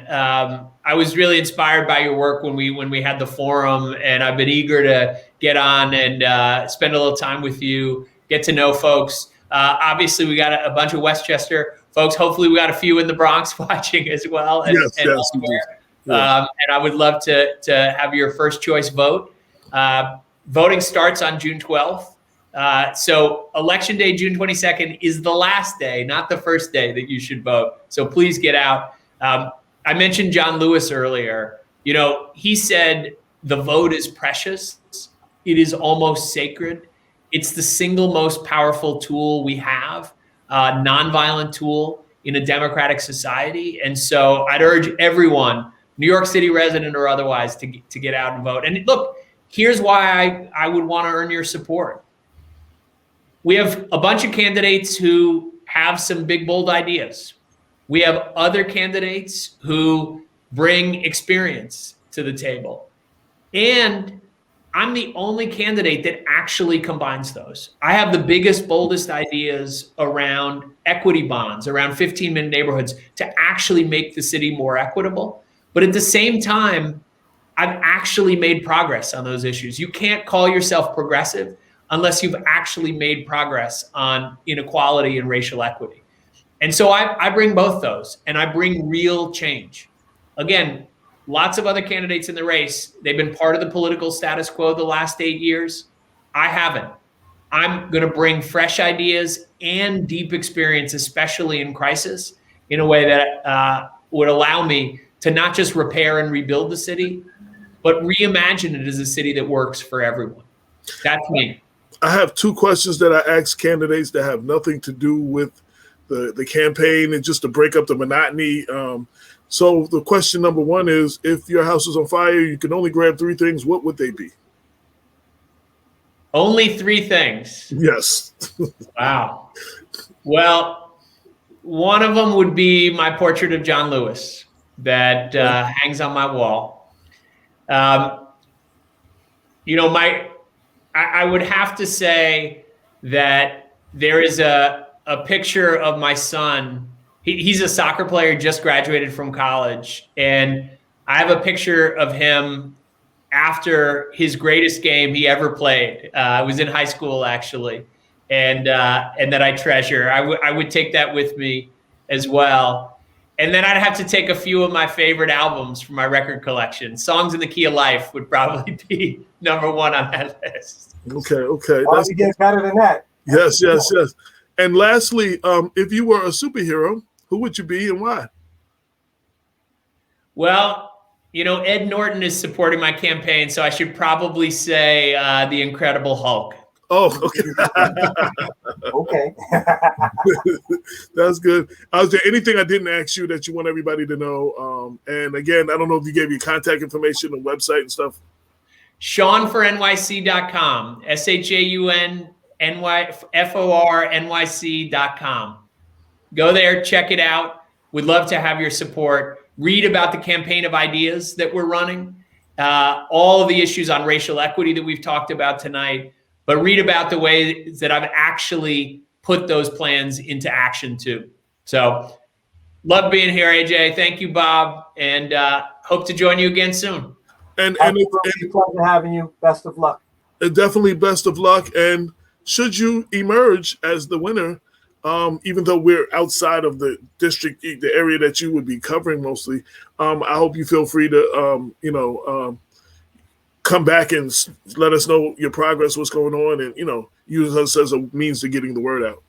I was really inspired by your work when we had the forum, and I've been eager to get on and spend a little time with you, get to know folks. Obviously, we got a bunch of Westchester folks. Hopefully, we got a few in the Bronx watching as well. And elsewhere. And I would love to have your first choice vote. Voting starts on June 12th. So Election Day, June 22nd, is the last day, not the first day that you should vote. So please get out. I mentioned John Lewis earlier. You know, he said the vote is precious. It is almost sacred. It's the single most powerful tool we have, nonviolent tool in a democratic society. And so I'd urge everyone, New York City resident or otherwise, to get out and vote. And look, here's why I would want to earn your support. We have a bunch of candidates who have some big, bold ideas. We have other candidates who bring experience to the table. And I'm the only candidate that actually combines those. I have the biggest, boldest ideas around equity bonds, around 15-minute neighborhoods to actually make the city more equitable. But at the same time, I've actually made progress on those issues. You can't call yourself progressive unless you've actually made progress on inequality and racial equity. And so I bring both those, and I bring real change. Again, lots of other candidates in the race, they've been part of the political status quo the last 8 years. I haven't. I'm going to bring fresh ideas and deep experience, especially in crisis, in a way that would allow me to not just repair and rebuild the city, but reimagine it as a city that works for everyone. That's me. I have two questions that I ask candidates that have nothing to do with the campaign and just to break up the monotony. So the question number one is, if your house is on fire, you can only grab three things. What would they be? Only three things? Yes. Wow. Well, one of them would be my portrait of John Lewis that hangs on my wall. You know, I would have to say that there is a picture of my son. He's a soccer player, just graduated from college. And I have a picture of him after his greatest game he ever played. I was in high school, actually. And that I treasure. I would take that with me as well. And then I'd have to take a few of my favorite albums from my record collection. Songs in the Key of Life would probably be number one on that list. Okay. Why you get better than that? Yes. And lastly, if you were a superhero, who would you be and why? Well, you know, Ed Norton is supporting my campaign, so I should probably say the Incredible Hulk. Oh, okay. Okay. That's good. Was there anything I didn't ask you that you want everybody to know? And again, I don't know if you gave your contact information and website and stuff. ShaunForNYC.com. ShaunForNYC.com. Go there, check it out. We'd love to have your support. Read about the campaign of ideas that we're running, all of the issues on racial equity that we've talked about tonight, but read about the ways that I've actually put those plans into action too. So love being here, AJ. Thank you, Bob, and hope to join you again soon. And pleasure having you. Best of luck. Definitely best of luck. And should you emerge as the winner, even though we're outside of the district, the area that you would be covering mostly, I hope you feel free to, come back and let us know your progress, what's going on, and, use us as a means to getting the word out.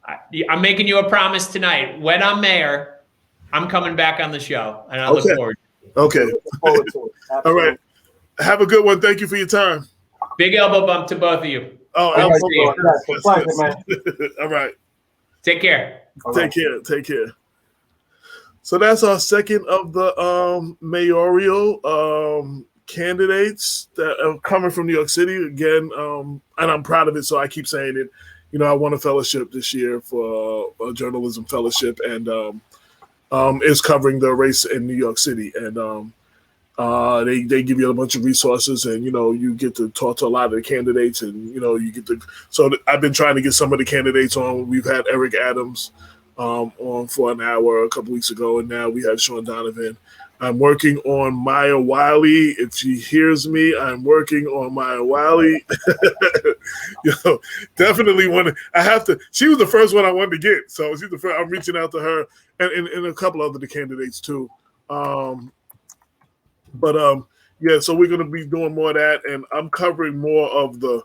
I'm making you a promise tonight. When I'm mayor, I'm coming back on the show, and I look forward. Okay. Looking forward to it. All right. Have a good one. Thank you for your time. Big elbow bump to both of you. Oh, All right, absolutely. it's a pleasure, man. All right. Take care. Take care. Take care. So that's our second of the mayoral candidates that are coming from New York City again, and I'm proud of it. So I keep saying it. I won a fellowship this year for a journalism fellowship, and is covering the race in New York City. And they give you a bunch of resources, and you get to talk to a lot of the candidates, and you get to. So I've been trying to get some of the candidates on. We've had Eric Adams on for an hour a couple weeks ago, and now we have Shaun Donavon. I'm working on Maya Wiley. If she hears me, I'm working on Maya Wiley. Definitely want to. I have to. She was the first one I wanted to get, so she's the first. I'm reaching out to her and a couple other candidates too. Yeah. So we're going to be doing more of that, and I'm covering more of the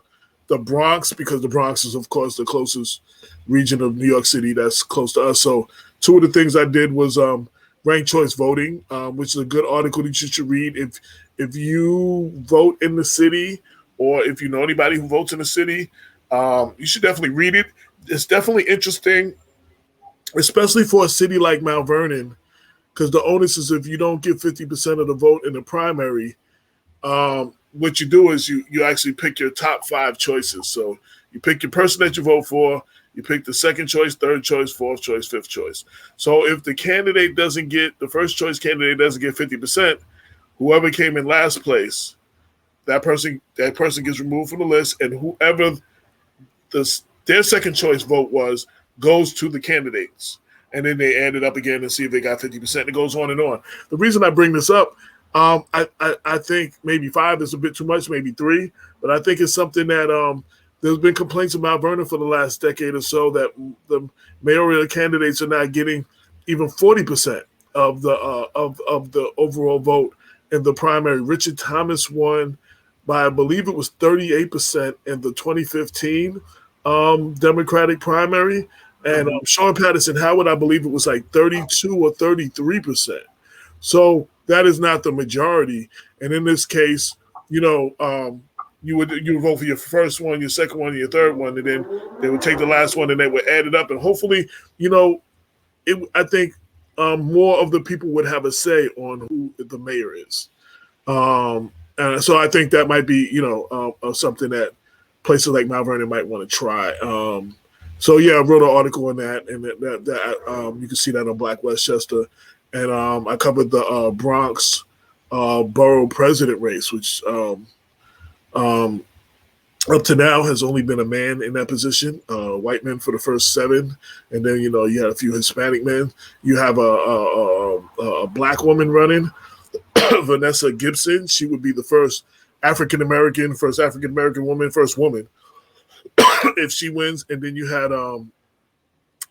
Bronx, because the Bronx is, of course, the closest region of New York City that's close to us. So two of the things I did was ranked choice voting, which is a good article that you should read. If you vote in the city, or if you know anybody who votes in the city, you should definitely read it. It's definitely interesting, especially for a city like Mount Vernon, because the onus is if you don't get 50% of the vote in the primary, what you do is you actually pick your top 5 choices. So you pick your person that you vote for, you pick the second choice, third choice, fourth choice, fifth choice. So if the candidate doesn't get, the first choice candidate doesn't get 50%, whoever came in last place, that person gets removed from the list, and whoever their second choice vote was goes to the candidates. And then they add it up again and see if they got 50%. It goes on and on. The reason I bring this up, I think maybe 5 is a bit too much, maybe 3, but I think it's something that there's been complaints about Vernon for the last decade or so that the mayoral candidates are not getting even 40% of the overall vote in the primary. Richard Thomas won by, I believe it was 38% in the 2015 Democratic primary, and Shaun Patterson Howard, I believe it was like 32 or 33%. So that is not the majority. And in this case, you would vote for your first one, your second one, your third one, and then they would take the last one and they would add it up. And hopefully, I think more of the people would have a say on who the mayor is. And so I think that might be, something that places like Mount Vernon might want to try. So yeah, I wrote an article on that, and that you can see that on Black Westchester. And I covered the Bronx borough president race, which up to now has only been a man in that position, white men for the first 7, and then you had a few Hispanic men. You have a black woman running, Vanessa Gibson. She would be the first African American woman, first woman if she wins. And then you had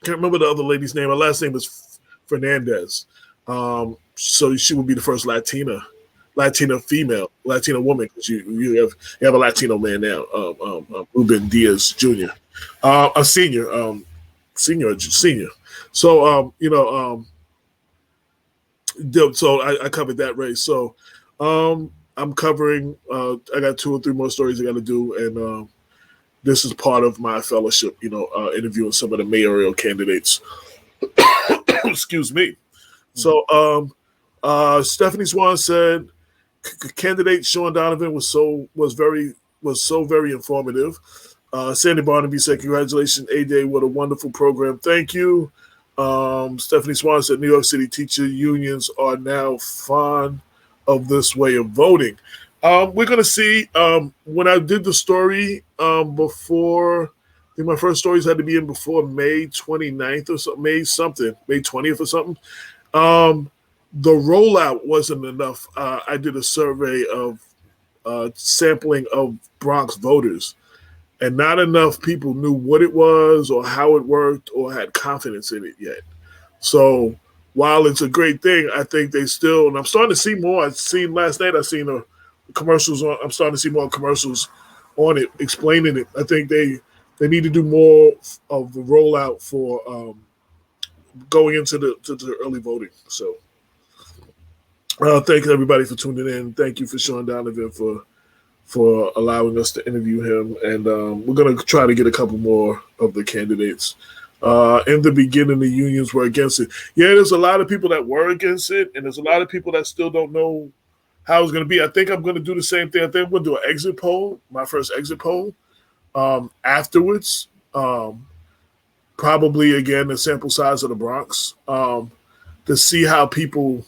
can't remember the other lady's name. Her last name was Fernandez. So she would be the first Latina female, Latina woman, because you have a Latino man now, Ruben Diaz Jr., a senior. So so I covered that race. So I'm covering. I got 2 or 3 more stories I got to do, and this is part of my fellowship. Interviewing some of the mayoral candidates. Excuse me. So Stephanie Swan said, candidate Shaun Donavon was so very informative. Sandy Barnaby said, congratulations, AJ, what a wonderful program. Thank you. Stephanie Swan said, New York City teacher unions are now fond of this way of voting. We're going to see. When I did the story before, I think my first stories had to be in before May 29th or something, May 20th or something. The rollout wasn't enough. I did a survey of sampling of Bronx voters, and not enough people knew what it was or how it worked or had confidence in it yet. So while it's a great thing, I think they still, and I'm starting to see more. Last night, I seen the commercials on. I'm starting to see more commercials on it explaining it. I think they they need to do more of the rollout for going into the early voting. So thank everybody for tuning in. Thank you for Shaun Donavon for allowing us to interview him, and we're going to try to get a couple more of the candidates. In the beginning, the unions were against it. Yeah, there's a lot of people that were against it, and there's a lot of people that still don't know how it's going to be. I think I'm going to do the same thing. I think I'm going to do an exit poll, my first exit poll, afterwards. Probably, again, the sample size of the Bronx, to see how people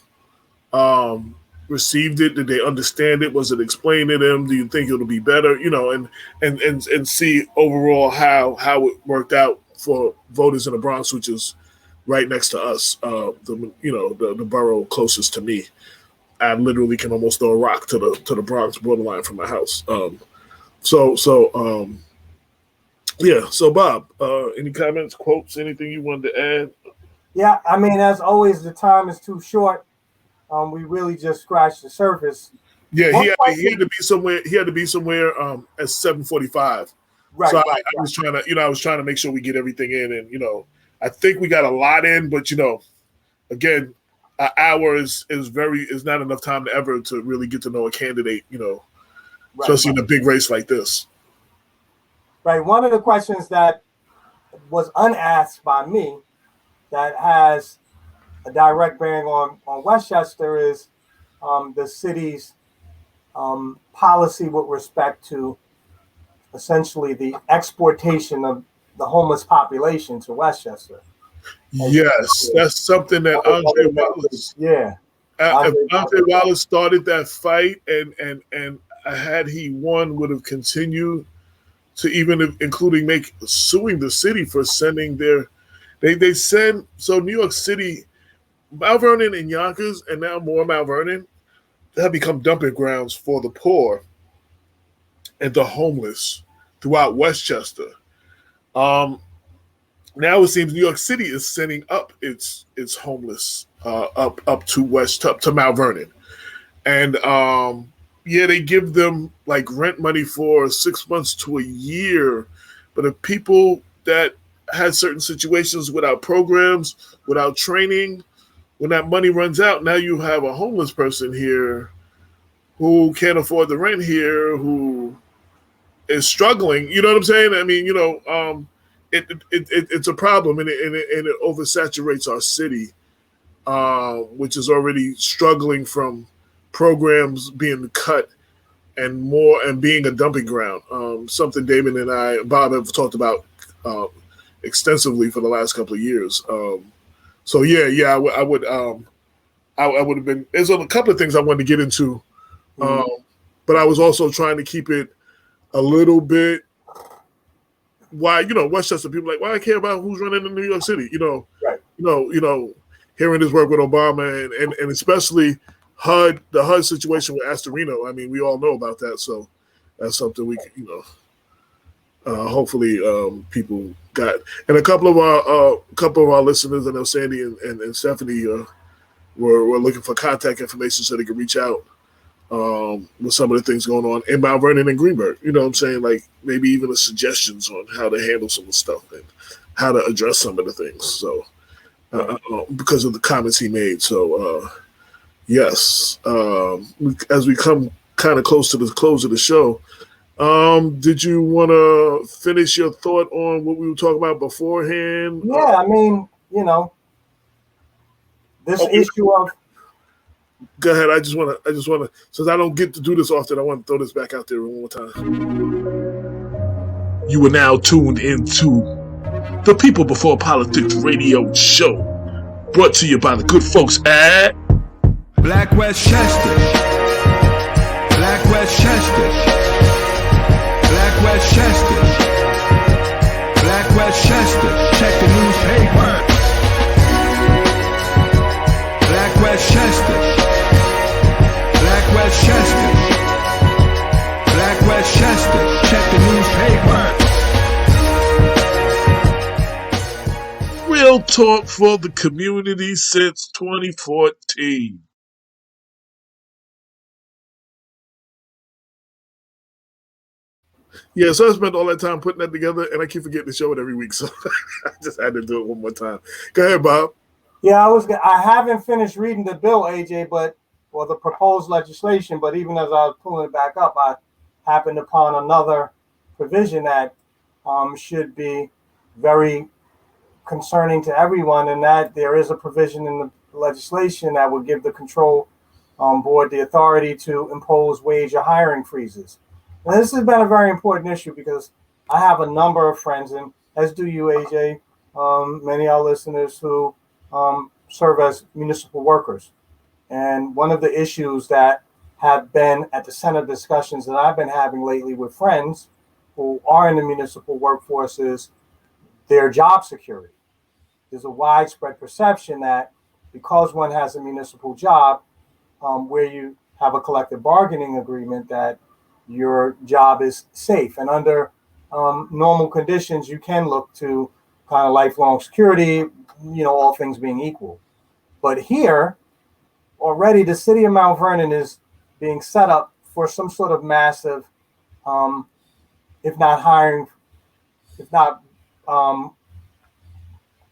received it. Did they understand it? Was it explained to them? Do you think it'll be better? You know, and see overall how it worked out for voters in the Bronx, which is right next to us. The borough closest to me. I literally can almost throw a rock to the Bronx borderline from my house. Yeah. So Bob, any comments, quotes, anything you wanted to add? Yeah, I mean, as always, the time is too short. We really just scratched the surface. Yeah, he had to be somewhere. He had to be somewhere at 7:45. Right, so right, I was trying to make sure we get everything in, and I think we got a lot in, but again, an hour is not enough time to ever to really get to know a candidate. Especially in a big race like this. Right. One of the questions that was unasked by me that has a direct bearing on Westchester is the city's policy with respect to essentially the exportation of the homeless population to Westchester. Yes, that's something that Andre Wallace. Yeah, Andre Wallace started that fight, and had he won, would have continued to even including suing the city for sending they send. So New York City, Mount Vernon and Yonkers, and now more Mount Vernon, have become dumping grounds for the poor and the homeless throughout Westchester. Now it seems New York City is sending up its homeless up to Mount Vernon, and they give them like rent money for 6 months to a year, but if people that had certain situations without programs, without training, when that money runs out, now you have a homeless person here who can't afford the rent here, who is struggling. You know what I'm saying? I mean, it's a problem, and it oversaturates our city, which is already struggling from programs being cut and being a dumping ground. Something David and Bob have talked about extensively for the last couple of years. I would have been. There's a couple of things I wanted to get into, but I was also trying to keep it a little bit. Why, Westchester people like, why I care about who's running in New York City, Right. Hearing his work with Obama and especially the HUD situation with Astorino. I mean, we all know about that, so that's something we can, hopefully people got. And a couple of our listeners, I know Sandy and Stephanie were looking for contact information so they could reach out with some of the things going on in Mount Vernon and Greenberg. You know what I'm saying? Like maybe even the suggestions on how to handle some of the stuff and how to address some of the things. So because of the comments he made. So yes, as we come kind of close to the close of the show, did you want to finish your thought on what we were talking about beforehand? Yeah, I mean, this issue of. Go ahead. I just want to, since I don't get to do this often, I want to throw this back out there one more time. You are now tuned into the People Before Politics radio show, brought to you by the good folks at Black Westchester. Black Westchester. Black Westchester. Black Westchester. Check the newspaper. Black Westchester. Black Westchester. Black Westchester. Check the newspaper. Real talk for the community since 2014. Yeah, so I spent all that time putting that together, and I keep forgetting to show it every week, so I just had to do it one more time. Go ahead, Bob. Yeah, I haven't finished reading the bill, AJ, or the proposed legislation, but even as I was pulling it back up, I happened upon another provision that should be very concerning to everyone, and that there is a provision in the legislation that would give the control board the authority to impose wage or hiring freezes. Now, this has been a very important issue because I have a number of friends, and as do you, AJ, many of our listeners who serve as municipal workers. And one of the issues that have been at the center of discussions that I've been having lately with friends who are in the municipal workforce is their job security. There's a widespread perception that because one has a municipal job, where you have a collective bargaining agreement, that your job is safe. And under normal conditions, you can look to kind of lifelong security, all things being equal. But here, already the city of Mount Vernon is being set up for some sort of massive, if not hiring, if not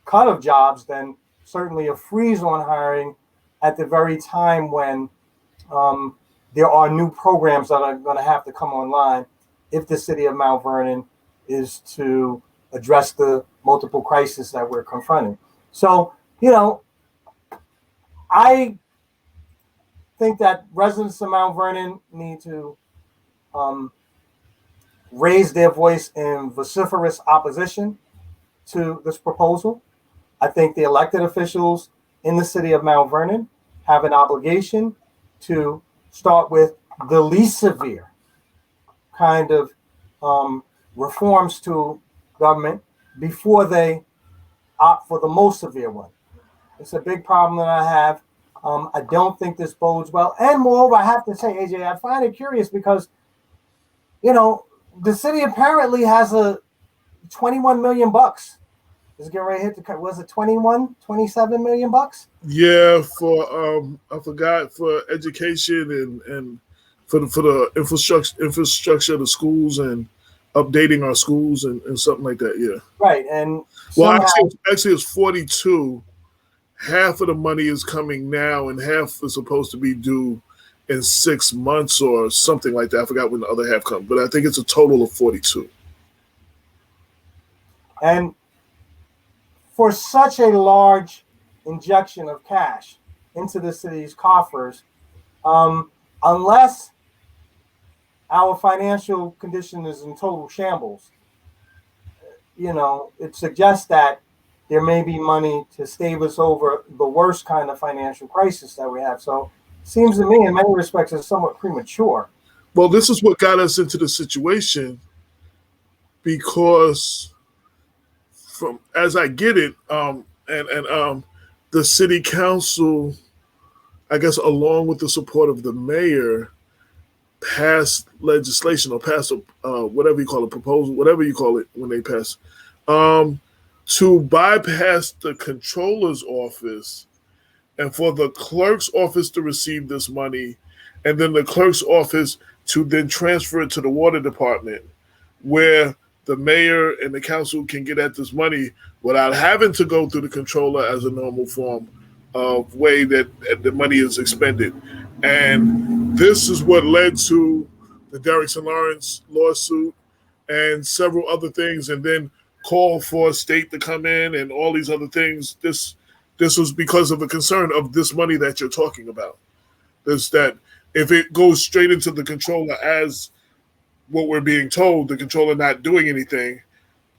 cut of jobs, then certainly a freeze on hiring at the very time when there are new programs that are going to have to come online if the city of Mount Vernon is to address the multiple crises that we're confronting. So, I think that residents of Mount Vernon need to raise their voice in vociferous opposition to this proposal. I think the elected officials in the city of Mount Vernon have an obligation to start with the least severe kind of reforms to government before they opt for the most severe one. It's a big problem that I have. I don't think this bodes well. And moreover, I have to say, AJ, I find it curious because, the city apparently has a 21 million bucks. Is getting ready to hit the, was it 27 million bucks? Yeah, for I forgot, for education and for the infrastructure of the schools and updating our schools and something like that. Yeah. Right. And well, actually, it's 42. Half of the money is coming now, and half is supposed to be due in 6 months or something like that. I forgot when the other half comes, but I think it's a total of 42. And for such a large injection of cash into the city's coffers, unless our financial condition is in total shambles, it suggests that there may be money to stave us over the worst kind of financial crisis that we have. So it seems to me, in many respects, it's somewhat premature. Well, this is what got us into the situation because, from as I get it, the city council, I guess, along with the support of the mayor, passed legislation or passed whatever you call it, proposal, whatever you call it when they pass, to bypass the controller's office and for the clerk's office to receive this money, and then the clerk's office to then transfer it to the water department, where the mayor and the council can get at this money without having to go through the controller as a normal form of way that the money is expended. And this is what led to the Derrickson Lawrence lawsuit and several other things, and then call for a state to come in and all these other things. This was because of the concern of this money that you're talking about. Is that if it goes straight into the controller as what we're being told, the controller not doing anything,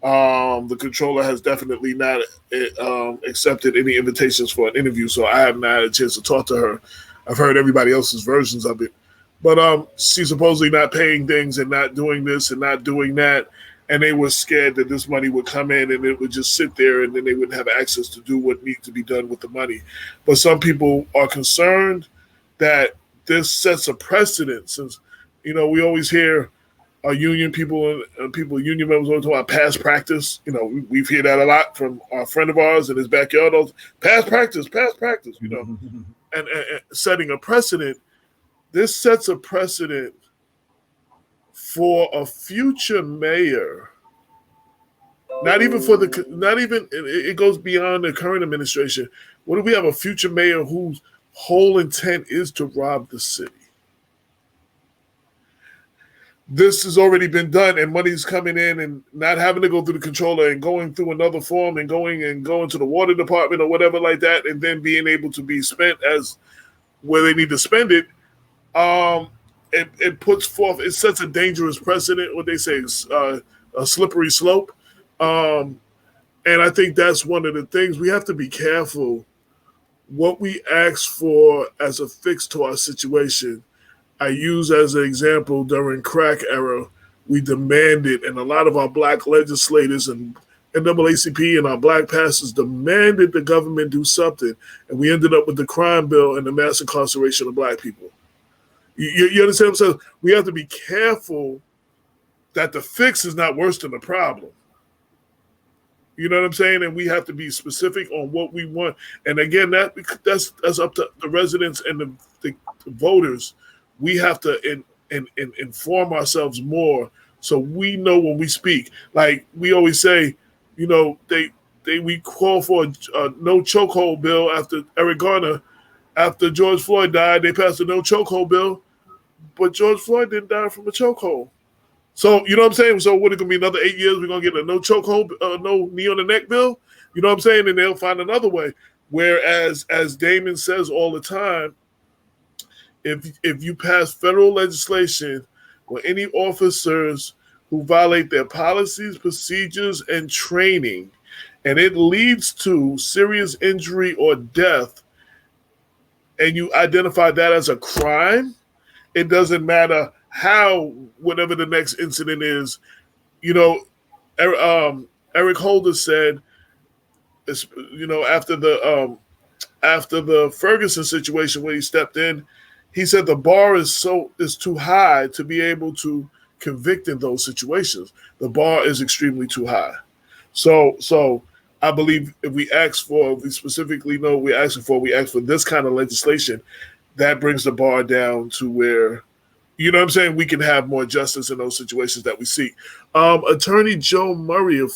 the controller has definitely not accepted any invitations for an interview, so I have not had a chance to talk to her. I've heard everybody else's versions of it. But she's supposedly not paying things and not doing this and not doing that, and they were scared that this money would come in and it would just sit there and then they wouldn't have access to do what needs to be done with the money. But some people are concerned that this sets a precedent, since, we always hear our union people and union members always talk about past practice. We've heard that a lot from our friend of ours in his backyard. Past practice, and setting a precedent. This sets a precedent for a future mayor, not even for the, not even, it goes beyond the current administration. What if we have a future mayor whose whole intent is to rob the city? This has already been done, and money's coming in, and not having to go through the controller and going through another form and going to the water department or whatever like that, and then being able to be spent as where they need to spend it. It puts forth, it sets a dangerous precedent. What they say is a slippery slope, and I think that's one of the things we have to be careful what we ask for as a fix to our situation. I use as an example during crack era, we demanded, and a lot of our black legislators and NAACP and our black pastors demanded the government do something, and we ended up with the crime bill and the mass incarceration of black people. You understand what I'm saying? We have to be careful that the fix is not worse than the problem. You know what I'm saying? And we have to be specific on what we want. And again, that's up to the residents and the voters. We have to inform ourselves more so we know when we speak. Like we always say, you know, we call for a no chokehold bill after Eric Garner. After George Floyd died, they passed a no chokehold bill, but George Floyd didn't die from a chokehold. So, you know what I'm saying? So what, it going to be another 8 years? We're going to get a no chokehold, no knee on the neck bill? You know what I'm saying? And they'll find another way. Whereas, as Damon says all the time, if you pass federal legislation where any officers who violate their policies, procedures, and training, and it leads to serious injury or death, and you identify that as a crime, it doesn't matter how, whatever the next incident is. You know, Eric Holder said, you know, after the Ferguson situation when he stepped in, he said the bar is too high to be able to convict in those situations. The bar is extremely too high. So I believe if we specifically know we ask for this kind of legislation, that brings the bar down to where, you know what I'm saying, we can have more justice in those situations that we seek. Attorney Joe Murray, a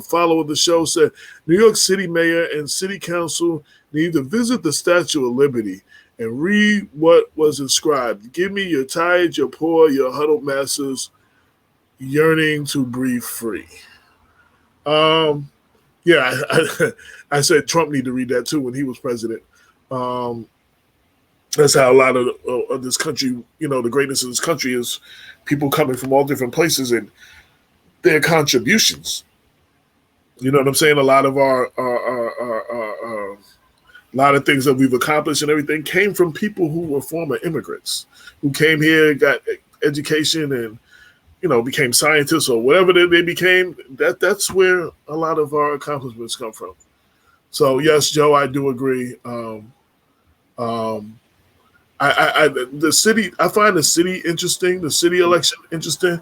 follower of the show, said New York City Mayor and City Council need to visit the Statue of Liberty and read what was inscribed. Give me your tired, your poor, your huddled masses yearning to breathe free. Yeah, I said Trump need to read that too when he was president. That's how a lot of this country, you know, the greatness of this country is people coming from all different places and their contributions. You know what I'm saying? A lot of a lot of things that we've accomplished and everything came from people who were former immigrants, who came here, got education, and, you know, became scientists or whatever they became. That's where a lot of our accomplishments come from. So yes, Joe, I do agree. The city, I find the city interesting, the city election interesting.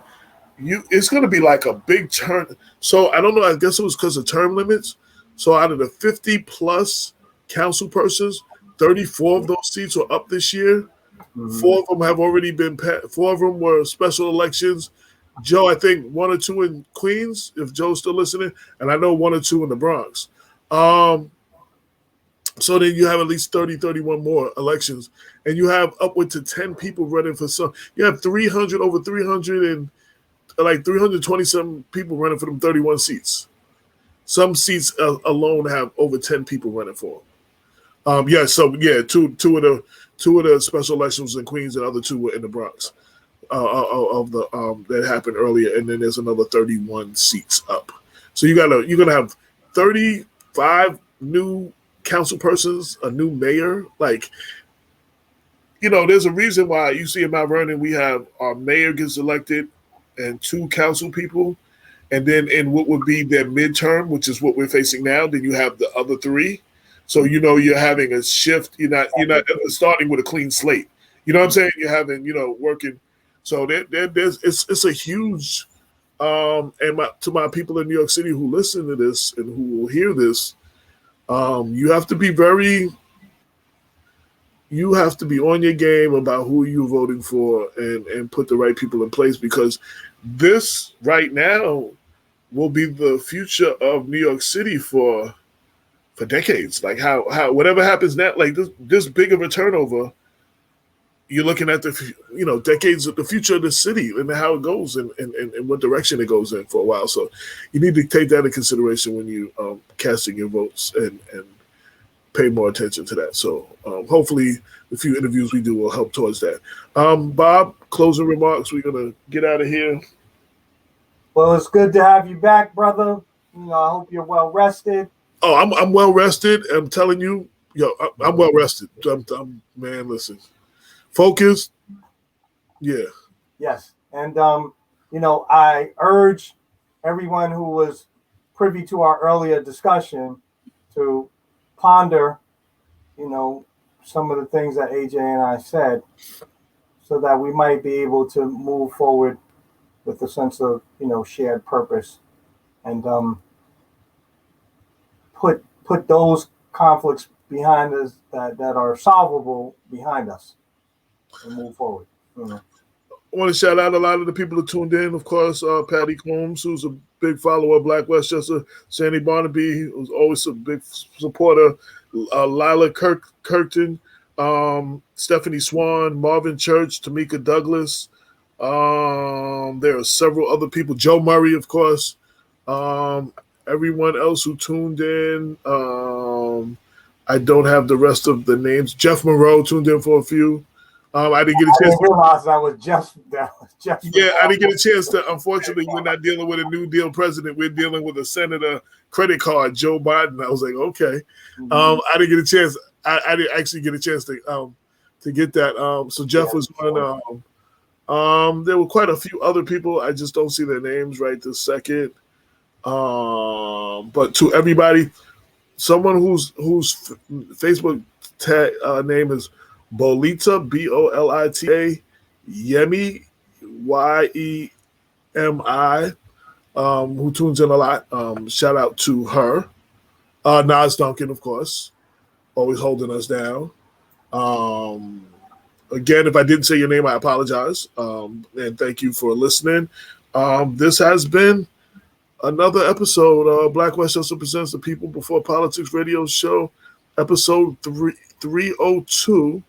It's going to be like a big turn. So I don't know, I guess it was because of term limits. So out of the 50 plus council persons, 34 of those seats were up this year. Mm-hmm. 4 of them have already been passed. 4 of them were special elections. Joe, I think 1 or 2 in Queens, if Joe's still listening, and I know 1 or 2 in the Bronx. So then you have at least 30, 31 more elections, and you have upward to 10 people running for some. You have over 300 and like 320 some people running for them 31 seats. Some seats alone have over 10 people running for them. Two of the special elections in Queens, and other 2 were in the Bronx. That happened earlier, and then there's another 31 seats up. So you're gonna have 35 new council persons, a new mayor. Like, you know, there's a reason why you see in Mount Vernon we have our mayor gets elected and 2 council people, and then in what would be their midterm, which is what we're facing now, then you have the other 3. So, you know, you're having a shift. You're not starting with a clean slate. You know what I'm saying? You're having, you know, working. So it's a huge, and to my people in New York City who listen to this and who will hear this, you have to be very you have to be on your game about who you're voting for and put the right people in place, because this right now will be the future of New York City for decades. Like how whatever happens now, like this big of a turnover, you're looking at the decades of the future of the city and how it goes and what direction it goes in for a while. So you need to take that into consideration when you casting your votes and pay more attention to that. So hopefully the few interviews we do will help towards that. Bob, closing remarks. We're gonna get out of here. Well, it's good to have you back, brother. I hope you're well rested. Oh, I'm well rested. I'm telling you, I'm well rested. Man, listen, focused. Yeah. Yes, and I urge everyone who was privy to our earlier discussion to ponder, some of the things that AJ and I said, so that we might be able to move forward with a sense of, shared purpose, and put those conflicts behind us that are solvable behind us, and move forward. I want to shout out a lot of the people that tuned in. Of course, Patty Combs, who's a big follower of Black Westchester, Sandy Barnaby, who's always a big supporter, Lila Kirkton, Stephanie Swan, Marvin Church, Tamika Douglas. There are several other people. Joe Murray, of course. Everyone else who tuned in. I don't have the rest of the names. Jeff Monroe tuned in for a few. I didn't get a chance. I realize that was just. Yeah, I didn't get a chance to. Unfortunately, we're not dealing with a New Deal president. We're dealing with a senator credit card, Joe Biden. I was like, okay. I didn't get a chance. I didn't actually get a chance to get that. So Jeff was one. There were quite a few other people. I just don't see their names right this second. But to everybody, someone whose Facebook name is Bolita, Bolita, Yemi, Yemi, who tunes in a lot. Shout out to her. Nas Duncan, of course, always holding us down. Again, if I didn't say your name, I apologize. And thank you for listening. This has been another episode of Black Westchester Presents the People Before Politics radio show, episode 302.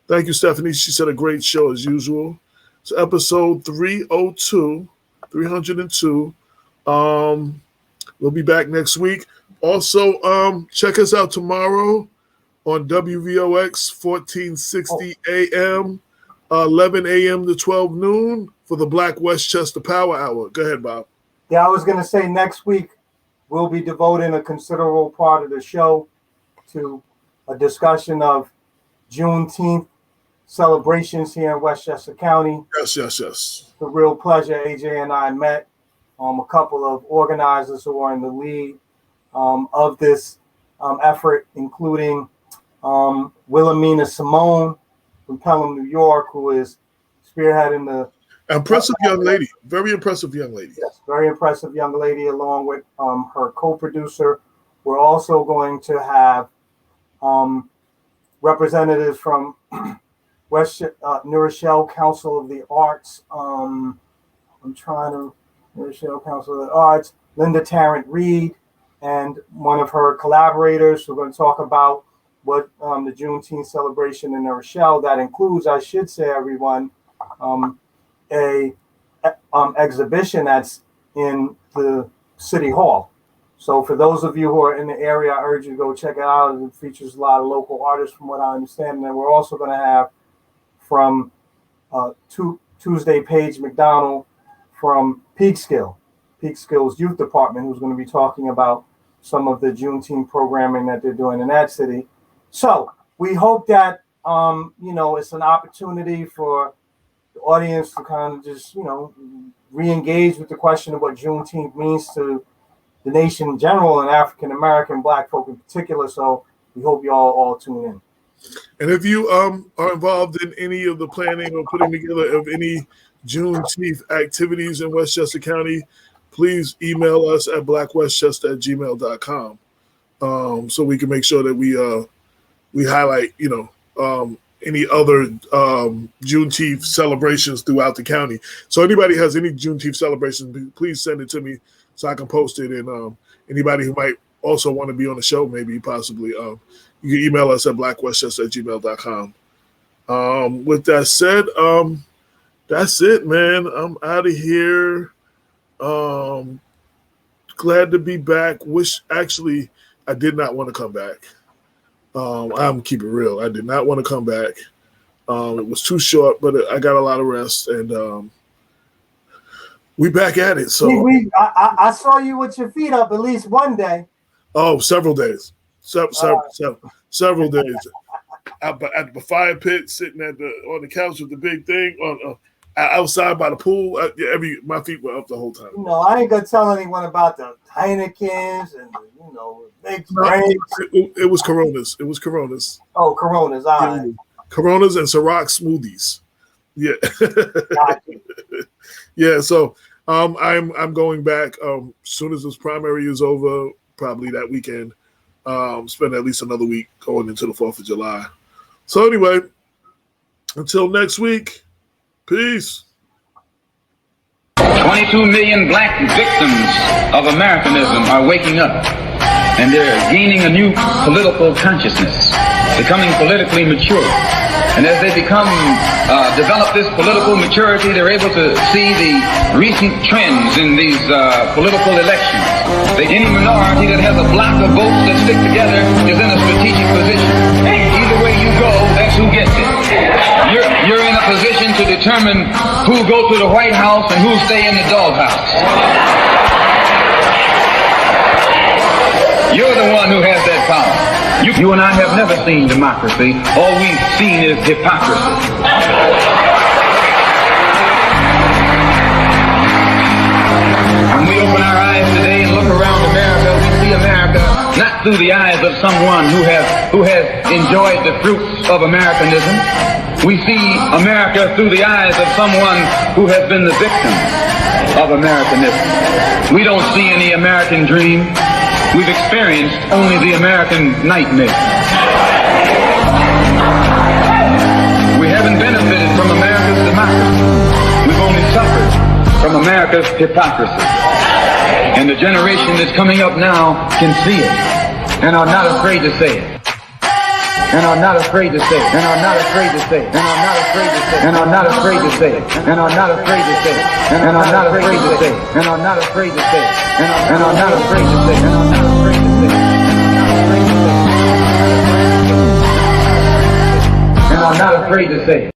Thank you, Stephanie. She said a great show as usual. So episode 302. We'll be back next week. Also, check us out tomorrow on WVOX 1460 AM, 11 AM to 12 noon for the Black Westchester Power Hour. Go ahead, Bob. Yeah, I was going to say next week we'll be devoting a considerable part of the show to a discussion of Juneteenth celebrations here in Westchester County. Yes. It's a real pleasure. AJ and I met a couple of organizers who are in the lead of this effort, including Wilhelmina Simone from Pelham, New York, who is spearheading the impressive young lady. Very impressive young lady. Yes, very impressive young lady, along with her co-producer. We're also going to have representatives from New Rochelle Council of the Arts. New Rochelle Council of the Arts, Linda Tarrant Reed, and one of her collaborators. We're going to talk about what the Juneteenth celebration in New Rochelle, that includes, I should say, everyone, a exhibition that's in the City Hall. So for those of you who are in the area, I urge you to go check it out. It features a lot of local artists, from what I understand. And then we're also going to have from Tuesday Paige McDonald from Peekskill's youth department, who's going to be talking about some of the Juneteenth programming that they're doing in that city. So we hope that it's an opportunity for the audience to kind of just re-engage with the question of what Juneteenth means to the nation in general and African American Black folk in particular. So we hope you all tune in. And if you are involved in any of the planning or putting together of any Juneteenth activities in Westchester County, please email us at blackwestchester@gmail.com so we can make sure that we highlight any other Juneteenth celebrations throughout the county. So anybody has any Juneteenth celebrations, please send it to me so I can post it. And anybody who might also want to be on the show, maybe possibly, you can email us at blackwestchester@gmail.com. With that said, that's it, man. I'm out of here. Glad to be back. Actually, I did not want to come back. I'm keeping it real. I did not want to come back. It was too short, but I got a lot of rest, and we back at it. So I saw you with your feet up at least one day. Oh, several days. Several days. At the fire pit, sitting on the couch with the big thing, outside by the pool. My feet were up the whole time. I ain't gonna tell anyone about the Heinekens and big drinks. It was Coronas. It was Coronas. Oh, Coronas. All right. Coronas and Ciroc smoothies. Yeah. Gotcha. Yeah. So I'm going back as soon as this primary is over, probably that weekend. Spend at least another week going into the 4th of July. So anyway, until next week. Peace. 22 million black victims of Americanism are waking up, and they're gaining a new political consciousness, becoming politically mature. And as they develop this political maturity, they're able to see the recent trends in these political elections. Any minority that has a block of votes that stick together is in a strategic position. Either way you go, that's who gets it. You're in a position to determine who go to the White House and who stay in the doghouse. You're the one who has that power. You and I have never seen democracy. All we've seen is hypocrisy. When we open our eyes today and look around America, we see America not through the eyes of someone who has enjoyed the fruits of Americanism. We see America through the eyes of someone who has been the victim of Americanism. We don't see any American dream. We've experienced only the American nightmare. We haven't benefited from America's democracy. We've only suffered from America's hypocrisy. And the generation that's coming up now can see it and are not afraid to say it. And are not afraid to say it. And are not afraid to say it. And are not afraid to say it. And are not afraid to say it. And are not afraid to say it. And are not afraid to say it. And are not afraid to say it. And are not afraid to say it. And are not afraid to say it. And are not afraid to say it.